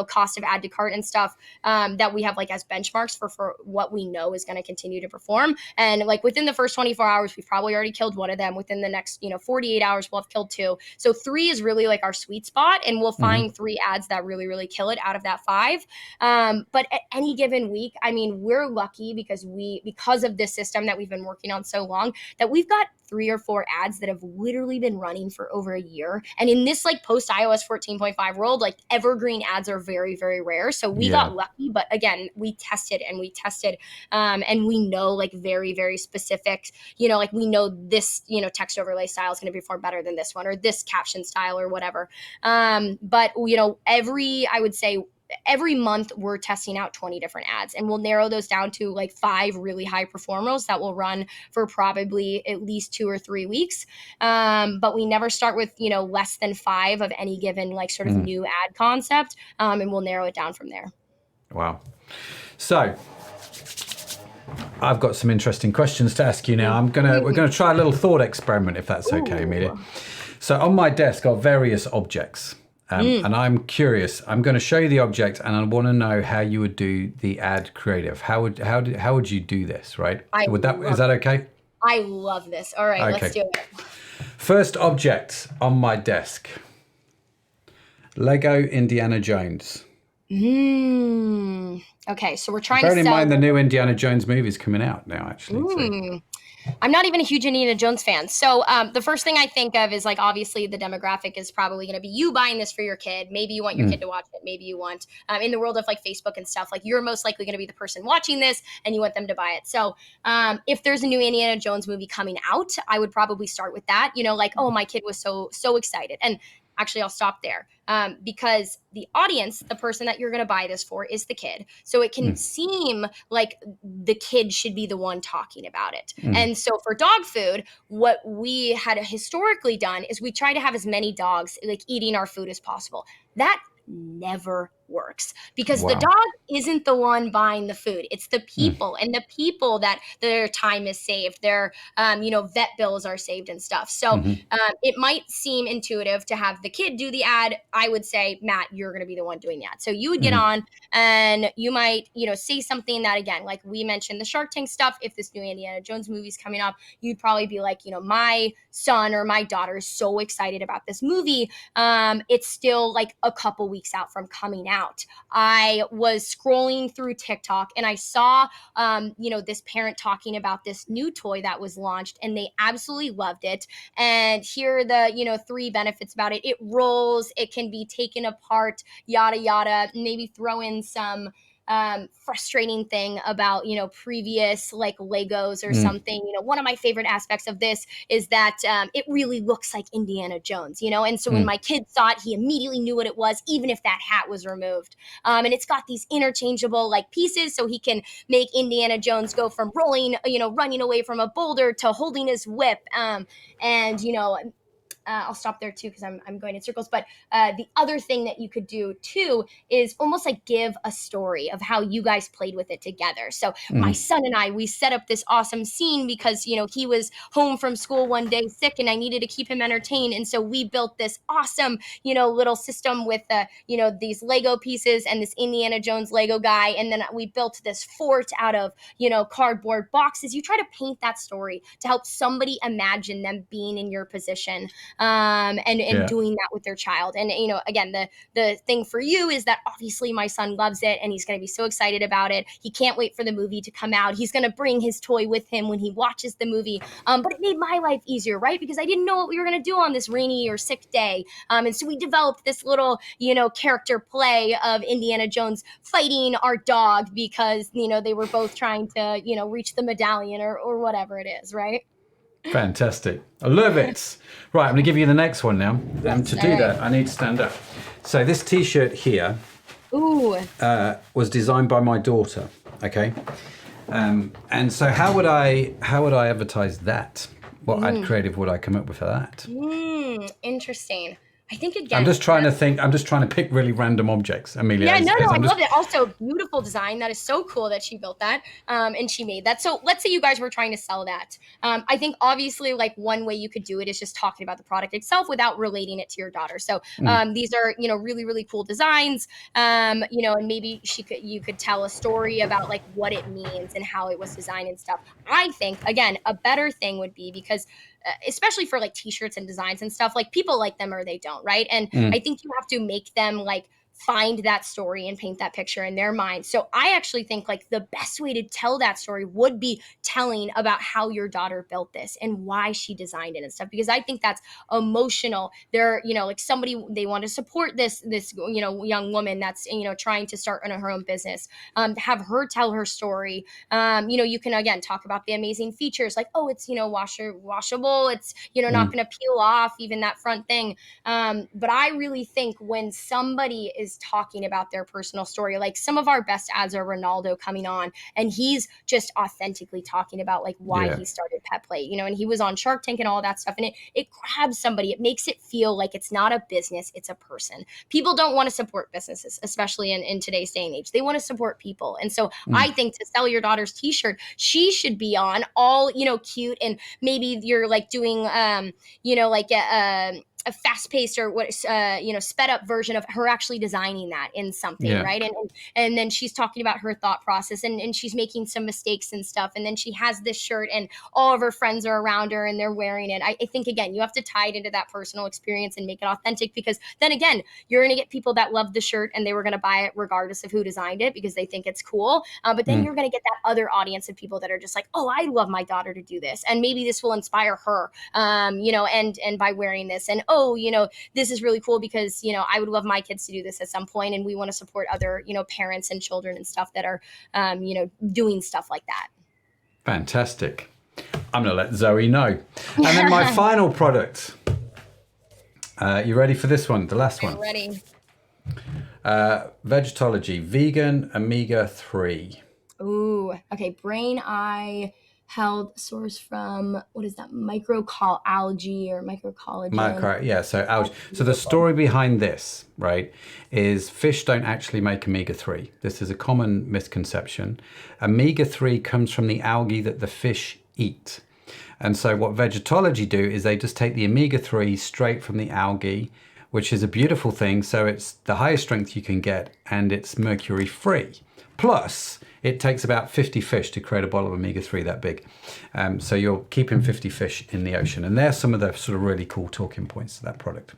cost of add to cart and stuff, that we have like as benchmarks for what we know is going to continue to perform. And like within the first 24 hours, we've probably already killed one of them. Within the next, 48 hours, we'll have killed 2. So 3 is really like our sweet spot. And we'll Hmm. find 3 ads that really, really kill it out of that 5. But at any given week, I mean, we're lucky because of this system that we've been working on so long, that we've got 3 or 4 ads that have literally been running for over a year. And in this like post iOS 14.5 world, like evergreen ads are very, very rare. So we Yeah. got lucky, but again, we tested, and we know like very, very specific, like we know this, text overlay style is going to perform better than this one or this caption style or whatever. But I would say every month we're testing out 20 different ads, and we'll narrow those down to like 5 really high performers that will run for probably at least 2 or 3 weeks. But we never start with less than 5 of any given like sort of Mm. new ad concept, and we'll narrow it down from there. Wow. So I've got some interesting questions to ask you now. We're gonna try a little thought experiment, if that's okay, Amelia. So on my desk are various objects. And I'm curious. I'm going to show you the object, and I want to know how you would do the ad creative. How would you do this? Right? Is that okay? I love this. All right, let's Okay. do it. First object on my desk: Lego Indiana Jones. Okay, so we're trying to Bearing in sell. mind the new Indiana Jones movie is coming out now, actually. So. I'm not even a huge Indiana Jones fan. So the first thing I think of is like, obviously the demographic is probably going to be you buying this for your kid. Maybe you want your kid to watch it. Maybe you want, in the world of like Facebook and stuff, like you're most likely going to be the person watching this and you want them to buy it. So if there's a new Indiana Jones movie coming out, I would probably start with that, like, oh, my kid was so excited. And actually, I'll stop there, because the audience, the person that you're going to buy this for, is the kid. So it can seem like the kid should be the one talking about it. And so for dog food, what we had historically done is we try to have as many dogs like eating our food as possible. That never works, because the Wow. dog isn't the one buying the food. It's the Mm. people, and the people that their time is saved, their vet bills are saved and stuff. So Hmm. it might seem intuitive to have the kid do the ad. I would say, Matt, you're going to be the one doing the ad. So you would get Hmm. on and you might, say something that, again, like we mentioned the Shark Tank stuff. If this new Indiana Jones movie is coming up, you'd probably be like, my son or my daughter is so excited about this movie. It's still like a couple weeks out from coming out. I was scrolling through TikTok and I saw, this parent talking about this new toy that was launched, and they absolutely loved it. And here are the, 3 benefits about it. It rolls, it can be taken apart, yada, yada. Maybe throw in some frustrating thing about previous like Legos or Mm. something. One of my favorite aspects of this is that it really looks like Indiana Jones, and so when Mm. my kid saw it, he immediately knew what it was, even if that hat was removed. And it's got these interchangeable like pieces, so he can make Indiana Jones go from rolling, running away from a boulder to holding his whip. And I'll stop there too because I'm going in circles. But the other thing that you could do too is almost like give a story of how you guys played with it together. So my Mm. son and I, we set up this awesome scene because he was home from school one day sick, and I needed to keep him entertained. And so we built this awesome little system with these Lego pieces and this Indiana Jones Lego guy, and then we built this fort out of cardboard boxes. You try to paint that story to help somebody imagine them being in your position, and Yeah. doing that with their child. And again, the thing for you is that obviously my son loves it and he's going to be so excited about it. He can't wait for the movie to come out. He's going to bring his toy with him when he watches the movie. But it made my life easier, right? Because I didn't know what we were going to do on this rainy or sick day. And so we developed this little character play of Indiana Jones fighting our dog because they were both trying to reach the medallion or whatever it is, right? Fantastic. I love it. Right, I'm going to give you the next one now. Yes, To all do right. that, I need to stand up. So this T-shirt here Ooh. was designed by my daughter. Okay, and so how would I advertise that? What ad creative would I come up with for that? Interesting. I think I'm again, just trying to think. I'm just trying to pick really random objects, Amelia. yeah, no, no, I I'm just. love it. Also, beautiful design. That is so cool that she built that, and she made that. So let's say you guys were trying to sell that. I think obviously, like one way you could do it is just talking about the product itself without relating it to your daughter. So Mm. these are really really cool designs. And maybe you could tell a story about like what it means and how it was designed and stuff. I think again a better thing would be because especially for like t-shirts and designs and stuff, like people like them or they don't, right? And I Mm. think you have to make them like find that story and paint that picture in their mind. So I actually think like the best way to tell that story would be telling about how your daughter built this and why she designed it and stuff, because I think that's emotional. They're like somebody, they want to support this young woman that's trying to start her own business. Have her tell her story. You can again talk about the amazing features like, oh, it's washable, it's not Mm. going to peel off, even that front thing. But I really think when somebody is talking about their personal story, like some of our best ads are Ronaldo coming on and he's just authentically talking about like why Yeah. he started Pet Play, and he was on Shark Tank and all that stuff. And it grabs somebody, it makes it feel like it's not a business, it's a person. People don't want to support businesses, especially in today's day and age. They want to support people. And so Mm. I think to sell your daughter's t-shirt, she should be on all, cute, and maybe you're like doing like a fast-paced or what sped up version of her actually designing that in something, Yeah. right? And then she's talking about her thought process, and she's making some mistakes and stuff, and then she has this shirt and all of her friends are around her and they're wearing it. I think again you have to tie it into that personal experience and make it authentic, because then again you're going to get people that love the shirt and they were going to buy it regardless of who designed it because they think it's cool. But then Mm. you're going to get that other audience of people that are just like, oh, I love my daughter to do this, and maybe this will inspire her, and by wearing this, and oh, this is really cool because I would love my kids to do this at some point, and we want to support other parents and children and stuff that are doing stuff like that. Fantastic. I'm going to let Zoe know. And then my final product. You ready for this one? The last I'm one. ready. Vegetology, vegan omega 3. Ooh, okay. Brain eye held source from, what is that, microalgae or microcollagen. Yeah, so algae. So the Beautiful. story behind this, right, is fish don't actually make omega-3. This is a common misconception. Omega-3 comes from the algae that the fish eat. And so what vegetology do is they just take the omega-3 straight from the algae, which is a beautiful thing. So it's the highest strength you can get, and it's mercury free. Plus, it takes about 50 fish to create a bottle of omega-3 that big. So you're keeping 50 fish in the ocean. And there's some of the sort of really cool talking points to that product.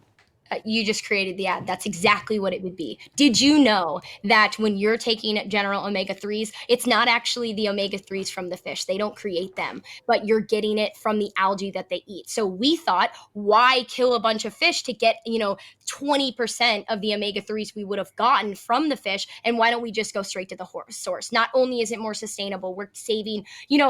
You just created the ad. That's exactly what it would be. Did you know that when you're taking general omega 3s, it's not actually the omega 3s from the fish? They don't create them, but you're getting it from the algae that they eat. So we thought, why kill a bunch of fish to get, 20% of the omega 3s we would have gotten from the fish? And why don't we just go straight to the source? Not only is it more sustainable, we're saving,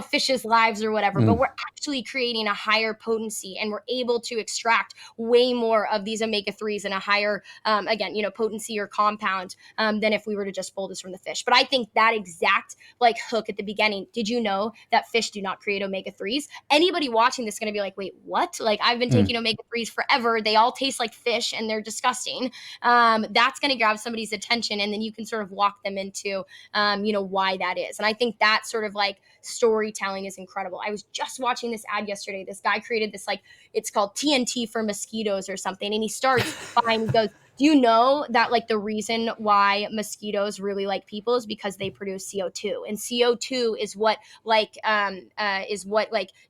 fish's lives or whatever, but we're actually creating a higher potency, and we're able to extract way more of these omega 3s in a higher, again, potency or compound, than if we were to just pull this from the fish. But I think that exact like hook at the beginning, did you know that fish do not create omega 3s? Anybody watching this is going to be like, wait, what? Like, I've been taking omega 3s forever. They all taste like fish and they're disgusting. That's going to grab somebody's attention. And then you can sort of walk them into, why that is. And I think that sort of like storytelling is incredible. I was just watching this ad yesterday. This guy created this, like, it's called TNT for mosquitoes or something. And he starts by, he goes, do you know that like the reason why mosquitoes really like people is because they produce CO2, and CO2 is what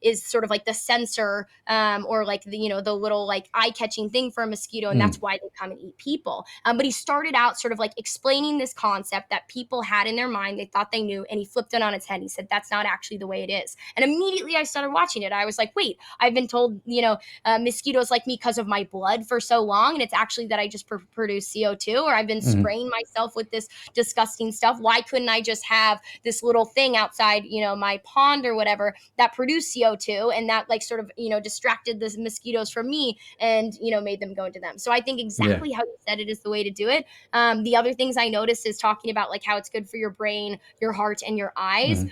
is sort of like the sensor, or like the little like eye catching thing for a mosquito, and that's why they come and eat people. But he started out sort of like explaining this concept that people had in their mind, they thought they knew, and he flipped it on its head. He said that's not actually the way it is, and immediately I started watching it. I was like, wait, I've been told mosquitoes like me because of my blood for so long, and it's actually that I just produce CO2, or I've been spraying myself with this disgusting stuff. Why couldn't I just have this little thing outside, my pond or whatever that produced CO2, and that like sort of, distracted the mosquitoes from me and, made them go into them. So I think Yeah. exactly how you said it is the way to do it. The other things I noticed is talking about like how it's good for your brain, your heart, and your eyes.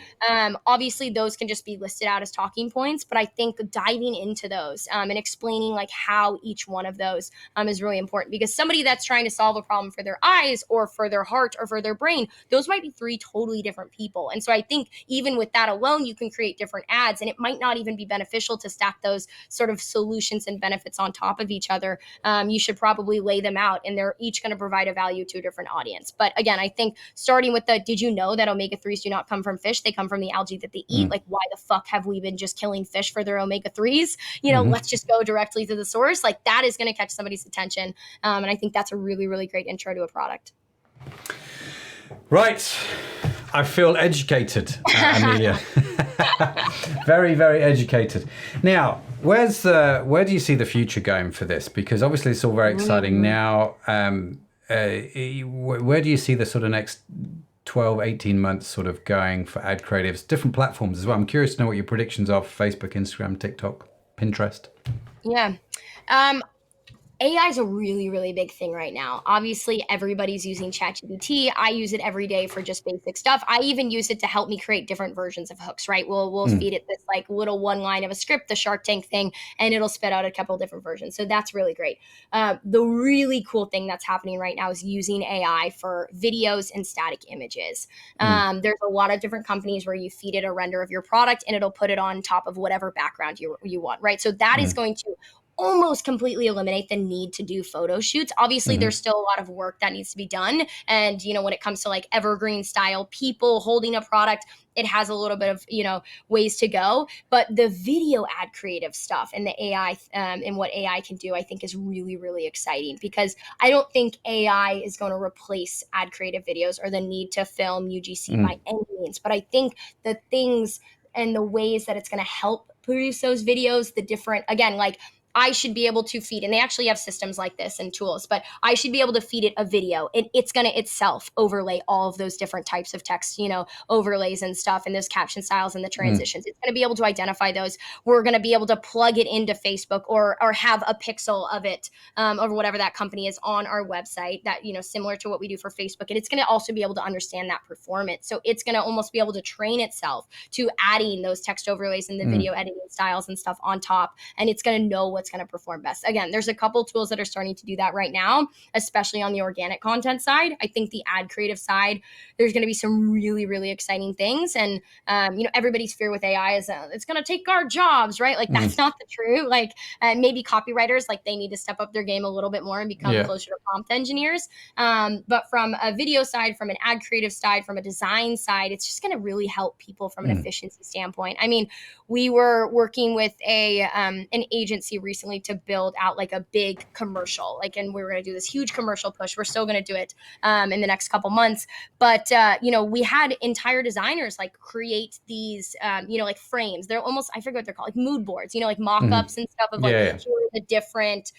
Obviously those can just be listed out as talking points, but I think diving into those, and explaining like how each one of those, is really important, because somebody that's trying to solve a problem for their eyes or for their heart or for their brain, those might be three totally different people. And so I think even with that alone, you can create different ads, and it might not even be beneficial to stack those sort of solutions and benefits on top of each other. You should probably lay them out, and they're each going to provide a value to a different audience. But again, I think starting with the, did you know that omega 3s do not come from fish? They come from the algae that they eat. Like, why the fuck have we been just killing fish for their omega 3s? Let's just go directly to the source. Like, that is going to catch somebody's attention. And I think that's a really, really great intro to a product. Right. I feel educated, Amelia. Very, very educated. Now, where do you see the future going for this? Because obviously it's all very exciting now. Where do you see the sort of next 12, 18 months sort of going for ad creatives, different platforms as well? I'm curious to know what your predictions are for Facebook, Instagram, TikTok, Pinterest. Yeah. AI is a really, really big thing right now. Obviously, everybody's using ChatGPT. I use it every day for just basic stuff. I even use it to help me create different versions of hooks, right? We'll feed it this like little one line of a script, the Shark Tank thing, and it'll spit out a couple different versions. So that's really great. The really cool thing that's happening right now is using AI for videos and static images. There's a lot of different companies where you feed it a render of your product and it'll put it on top of whatever background you want, right? So that is going to almost completely eliminate the need to do photo shoots. Obviously, there's still a lot of work that needs to be done. And, when it comes to like evergreen style people holding a product, it has a little bit of, ways to go. But the video ad creative stuff and the AI, and what AI can do, I think is really, really exciting, because I don't think AI is going to replace ad creative videos or the need to film UGC by any means. But I think the things and the ways that it's going to help produce those videos, the different, again, like, I should be able to feed, and they actually have systems like this and tools, but I should be able to feed it a video, and it's going to itself overlay all of those different types of text, overlays and stuff, and those caption styles and the transitions. It's going to be able to identify those. We're going to be able to plug it into Facebook or have a pixel of it, or whatever that company is on our website that, similar to what we do for Facebook. And it's going to also be able to understand that performance. So it's going to almost be able to train itself to adding those text overlays and the video editing styles and stuff on top. And it's going to know what's going to perform best. Again, there's a couple tools that are starting to do that right now, especially on the organic content side. I think the ad creative side, there's going to be some really, really exciting things. And, everybody's fear with AI is it's going to take our jobs, right? Like that's not the truth. Like maybe copywriters, like they need to step up their game a little bit more and become closer to prompt engineers. But from a video side, from an ad creative side, from a design side, it's just going to really help people from an efficiency standpoint. I mean, we were working with an agency recently to build out like a big commercial, and we were going to do this huge commercial push. We're still going to do it in the next couple months. But, we had entire designers like create these, like frames. They're almost, I forget what they're called, like mood boards, like mock-ups and stuff of like, here are the different,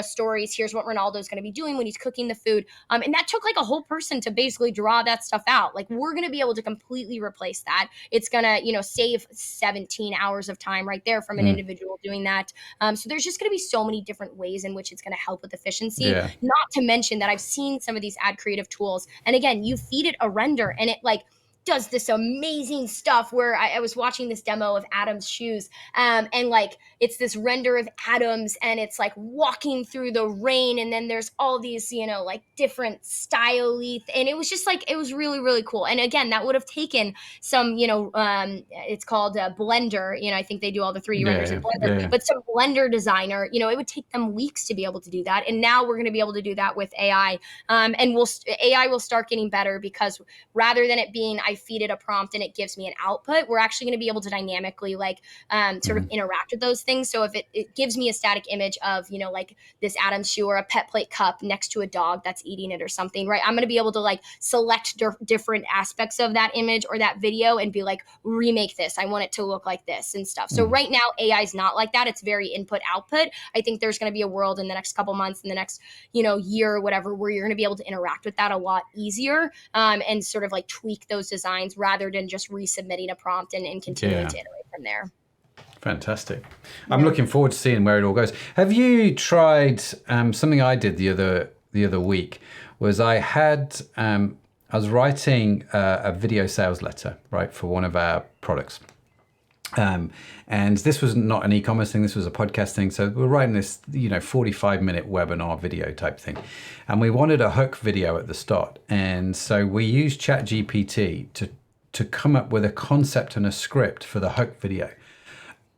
stories. Here's what Ronaldo's going to be doing when he's cooking the food. And that took like a whole person to basically draw that stuff out. Like we're going to be able to completely replace that. It's going to, save 17 hours of time right there from an individual doing that. So there's just going to be so many different ways in which it's going to help with efficiency. Not to mention that I've seen some of these ad creative tools. And again, you feed it a render and it like does this amazing stuff where I was watching this demo of Adam's shoes, and like it's this render of Adams and it's like walking through the rain and then there's all these like different style and it was just like it was really, really cool. And again, that would have taken some it's called Blender. I think they do all the 3D renders in Blender, but some Blender designer, it would take them weeks to be able to do that. And now we're going to be able to do that with AI, and AI will start getting better because rather than it being I feed it a prompt and it gives me an output, we're actually going to be able to dynamically sort of interact with those things. So if it gives me a static image of, like this Adam's shoe or a pet plate cup next to a dog that's eating it or something, right? I'm going to be able to like select different aspects of that image or that video and be like, remake this. I want it to look like this and stuff. So right now, AI is not like that. It's very input output. I think there's going to be a world in the next couple months, in the next, year or whatever, where you're going to be able to interact with that a lot easier, and sort of like tweak those designs rather than just resubmitting a prompt and continuing to iterate from there. Fantastic. I'm looking forward to seeing where it all goes. Have you tried something I did the other week? Was I was writing a video sales letter, right, for one of our products. And this was not an e-commerce thing, this was a podcast thing. So we're writing this, 45-minute webinar video type thing. And we wanted a hook video at the start. And so we used ChatGPT to come up with a concept and a script for the hook video.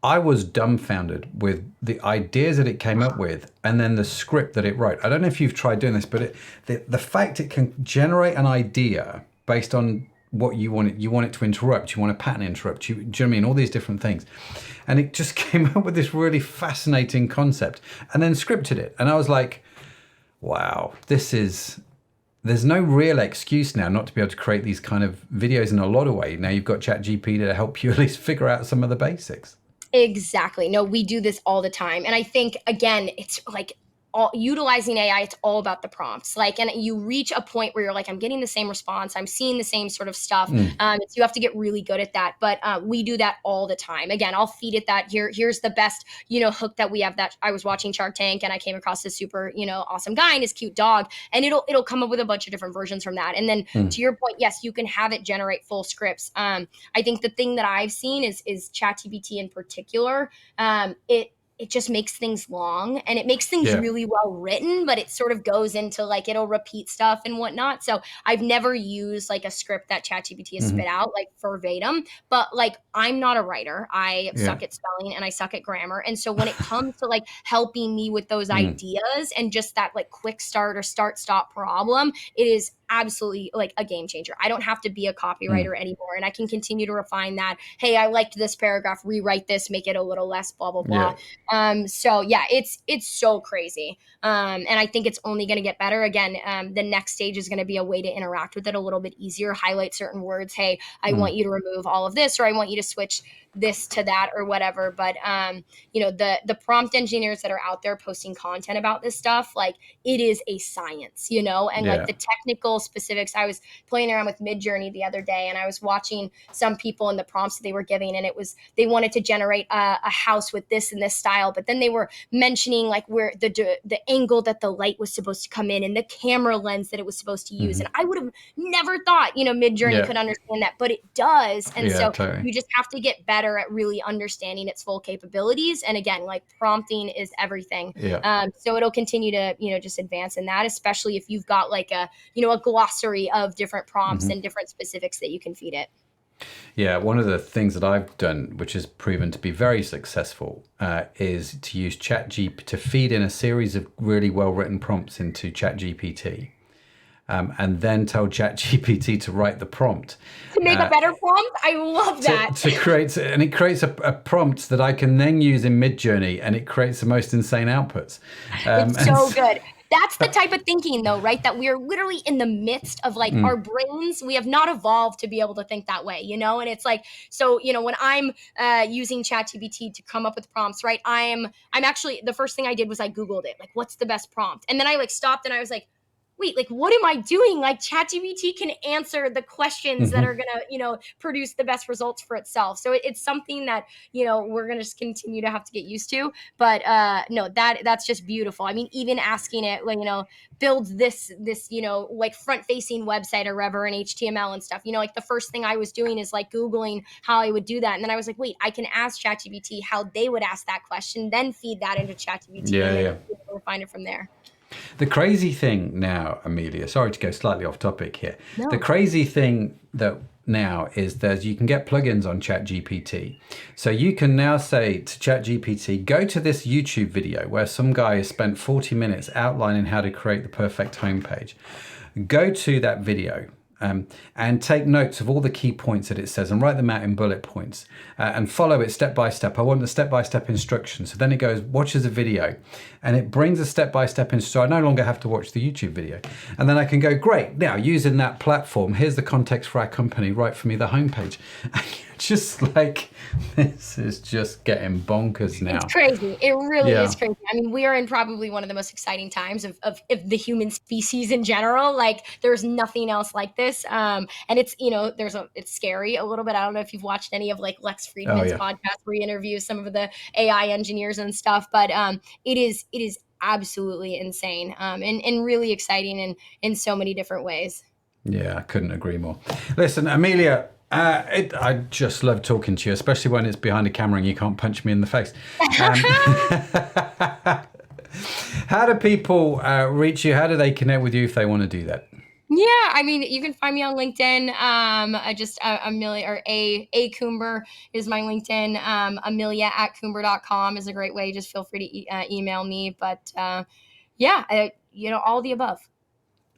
I was dumbfounded with the ideas that it came up with and then the script that it wrote. I don't know if you've tried doing this, but the fact it can generate an idea based on what you want it to interrupt, you want a pattern interrupt, do you know what I mean? All these different things. And it just came up with this really fascinating concept and then scripted it. And I was like, wow, there's no real excuse now not to be able to create these kind of videos in a lot of ways. Now you've got ChatGPT to help you at least figure out some of the basics. Exactly. No, we do this all the time. And I think, again, it's like utilizing AI, it's all about the prompts. And you reach a point where you're like, I'm getting the same response. I'm seeing the same sort of stuff. You have to get really good at that. But we do that all the time. Again, I'll feed it that here's the best, hook that we have. That I was watching Shark Tank and I came across this super, awesome guy and his cute dog. And it'll come up with a bunch of different versions from that. And then to your point, yes, you can have it generate full scripts. I think the thing that I've seen is ChatGPT in particular. It just makes things long and it makes things really well written, but it sort of goes into it'll repeat stuff and whatnot. So I've never used a script that ChatGPT has spit out verbatim, but I'm not a writer. I suck at spelling and I suck at grammar. And so when it comes to helping me with those ideas and just that quick start or start stop problem, it is absolutely a game changer. I don't have to be a copywriter anymore and I can continue to refine that. Hey, I liked this paragraph, rewrite this, make it a little less blah, blah, blah. So yeah, it's so crazy. And I think it's only going to get better. Again, the next stage is going to be a way to interact with it a little bit easier, highlight certain words. Hey, I want you to remove all of this, or I want you to switch this to that or whatever. But the prompt engineers that are out there posting content about this stuff, like it is a science, and like Yeah. the technical specifics. I was playing around with Midjourney the other day, and I was watching some people and the prompts that they were giving, and it was they wanted to generate a house with this and this style, but then they were mentioning like where the angle that the light was supposed to come in and the camera lens that it was supposed to use. And I would have never thought Midjourney could understand that, but it does. And Yeah, so totally. you just have to get better at really understanding its full capabilities. And again, like prompting is everything. Yeah. So it'll continue to just advance in that, especially if you've got like a glossary of different prompts and different specifics that you can feed it. Yeah, one of the things that I've done, which has proven to be very successful, is to use ChatGPT to feed in a series of really well-written prompts into ChatGPT, and then tell ChatGPT to write the prompt. To make a better prompt? I love that. To create, and it creates a prompt that I can then use in Midjourney, and it creates the most insane outputs. It's so good. That's the type of thinking, though, right? That we are literally in the midst of like our brains. We have not evolved to be able to think that way, And it's like, so, when I'm using ChatGPT to come up with prompts, right? I'm actually, the first thing I did was I Googled it, like, what's the best prompt? And then I like stopped and I was like, wait, like, what am I doing? Like, ChatGPT can answer the questions that are gonna, produce the best results for itself. So it's something that, we're gonna just continue to have to get used to. But no, that's just beautiful. I mean, even asking it, like, build this, like front facing website or whatever in HTML and stuff. Like the first thing I was doing is like Googling how I would do that. And then I was like, wait, I can ask ChatGPT how they would ask that question, then feed that into ChatGPT and then refine it from there. The crazy thing now, Amelia, sorry to go slightly off topic here. No. The crazy thing that now is that you can get plugins on ChatGPT. So you can now say to ChatGPT, go to this YouTube video where some guy has spent 40 minutes outlining how to create the perfect homepage. Go to that video. And take notes of all the key points that it says and write them out in bullet points and follow it step by step. I want the step-by-step instructions. So then it goes, watches a video and it brings a step-by-step instruction. So I no longer have to watch the YouTube video. And then I can go, great, now using that platform, here's the context for our company, write for me the homepage. Just like, this is just getting bonkers now. It's crazy. It really is crazy. I mean, we are in probably one of the most exciting times of the human species in general. Like, there's nothing else like this. And it's, it's scary a little bit. I don't know if you've watched any of like Lex Friedman's podcast where he interviews some of the AI engineers and stuff, but it is absolutely insane and really exciting in so many different ways. Yeah, I couldn't agree more. Listen, Amelia, I just love talking to you, especially when it's behind a camera and you can't punch me in the face. How do people reach you? How do they connect with you if they want to do that? Yeah, I mean, you can find me on LinkedIn. Amelia or A Coomber is my LinkedIn. Amelia@Coomber.com is a great way. Just feel free to email me. But all the above.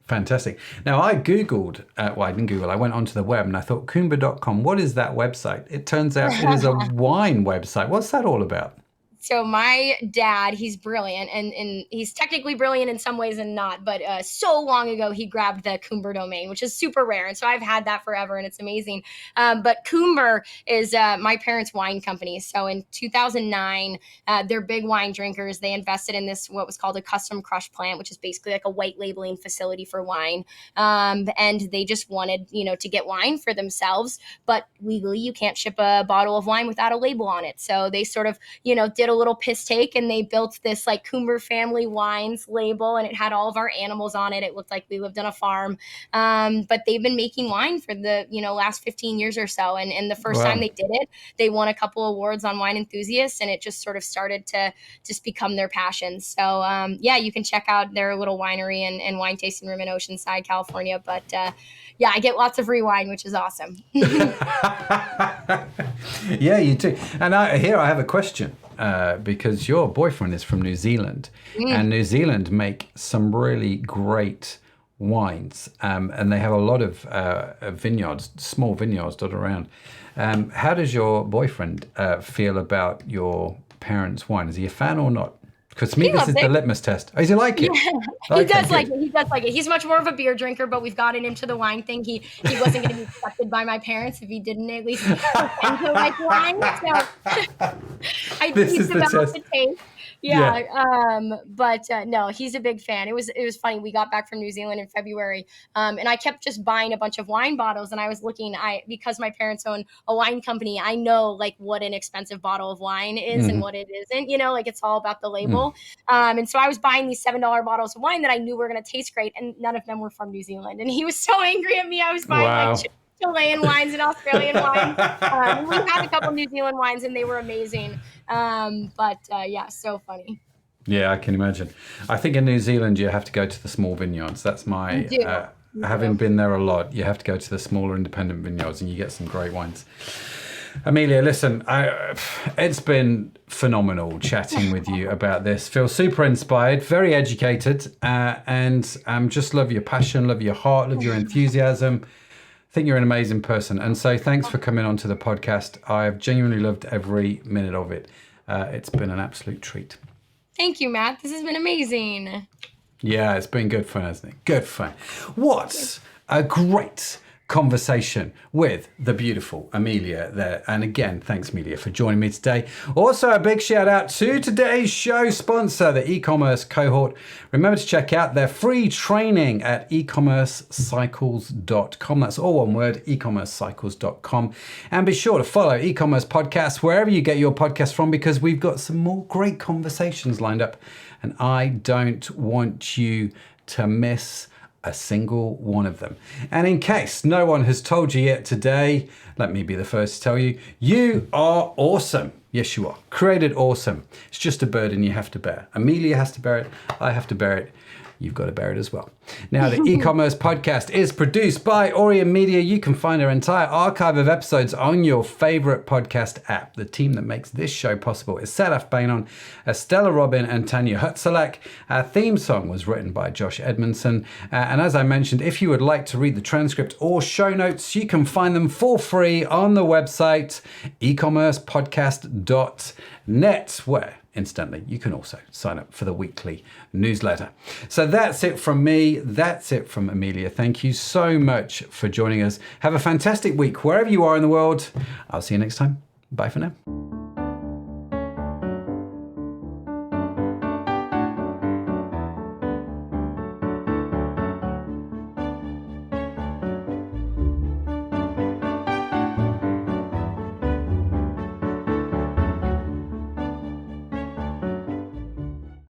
Fantastic. Now, I Googled, I didn't Google, I went onto the web and I thought, Coomber.com, what is that website? It turns out it is a wine website. What's that all about? So my dad, he's brilliant, and he's technically brilliant in some ways and not, but so long ago he grabbed the Coomber domain, which is super rare, and so I've had that forever, and it's amazing. But Coomber is my parents' wine company. So in 2009, they're big wine drinkers. They invested in this, what was called a custom crush plant, which is basically like a white labeling facility for wine. And they just wanted, to get wine for themselves, but legally you can't ship a bottle of wine without a label on it. So they sort of, did a little piss take and they built this like Coomber Family Wines label, and it had all of our animals on it. It looked like we lived on a farm. But they've been making wine for the, last 15 years or so. And the first time they did it, they won a couple awards on Wine Enthusiasts, and it just sort of started to just become their passion. So you can check out their little winery and wine tasting room in Oceanside, California. But I get lots of free wine, which is awesome. Yeah, you do. And I have a question. Because your boyfriend is from New Zealand, and New Zealand make some really great wines, and they have a lot of vineyards, small vineyards dotted around. How does your boyfriend feel about your parents' wine? Is he a fan or not? Because to me, He this loves is the it. litmus test. Oh, does he like it? Yeah, he Okay, does like good. it. He does like it. He's much more of a beer drinker, but we've gotten him to the wine thing. He wasn't going to be accepted by my parents if he didn't at least pretend to like wine. So This he's is the developed test. a taste. Yeah. Yeah, but no, he's a big fan. It was funny. We got back from New Zealand in February, and I kept just buying a bunch of wine bottles. And I was looking, because my parents own a wine company, I know like what an expensive bottle of wine is and Mhm. what it isn't. Like it's all about the Mm. label. And so I was buying these $7 bottles of wine that I knew were going to taste great, and none of them were from New Zealand. And he was so angry at me. I was buying like Wow. Chilean wines and Australian wines. And we had a couple New Zealand wines, and they were amazing. But yeah, so funny. Yeah, I can imagine. I think in New Zealand you have to go to the small vineyards. That's You my do. You having do. been there a lot. You have to go to the smaller independent vineyards, and you get some great wines. Amelia, listen, it's been phenomenal chatting with you about this. Feel super inspired, very educated, and just love your passion, love your heart, love your enthusiasm. I think you're an amazing person. And so thanks for coming onto the podcast. I've genuinely loved every minute of it. It's been an absolute treat. Thank you, Matt. This has been amazing. Yeah, it's been good fun, hasn't it? Good fun. What a great conversation with the beautiful Amelia there. And again, thanks, Amelia, for joining me today. Also, a big shout out to today's show sponsor, the e-commerce cohort. Remember to check out their free training at ecommercecycles.com. That's all one word, ecommercecycles.com. And be sure to follow e-commerce podcasts wherever you get your podcast from, because we've got some more great conversations lined up. And I don't want you to miss a single one of them. And in case no one has told you yet today, let me be the first to tell you, you are awesome. Yes, you are. Created awesome. It's just a burden you have to bear. Amelia has to bear it. I have to bear it. You've got to bear it as well. Now, the e-commerce podcast is produced by Orion Media. You can find our entire archive of episodes on your favorite podcast app. The team that makes this show possible is Sadaf Bainon, Estella Robin, and Tanya Hutzelak. Our theme song was written by Josh Edmondson. And as I mentioned, if you would like to read the transcript or show notes, you can find them for free on the website ecommercepodcast.net, where incidentally, you can also sign up for the weekly newsletter. So that's it from me. That's it from Amelia. Thank you so much for joining us. Have a fantastic week wherever you are in the world. I'll see you next time. Bye for now.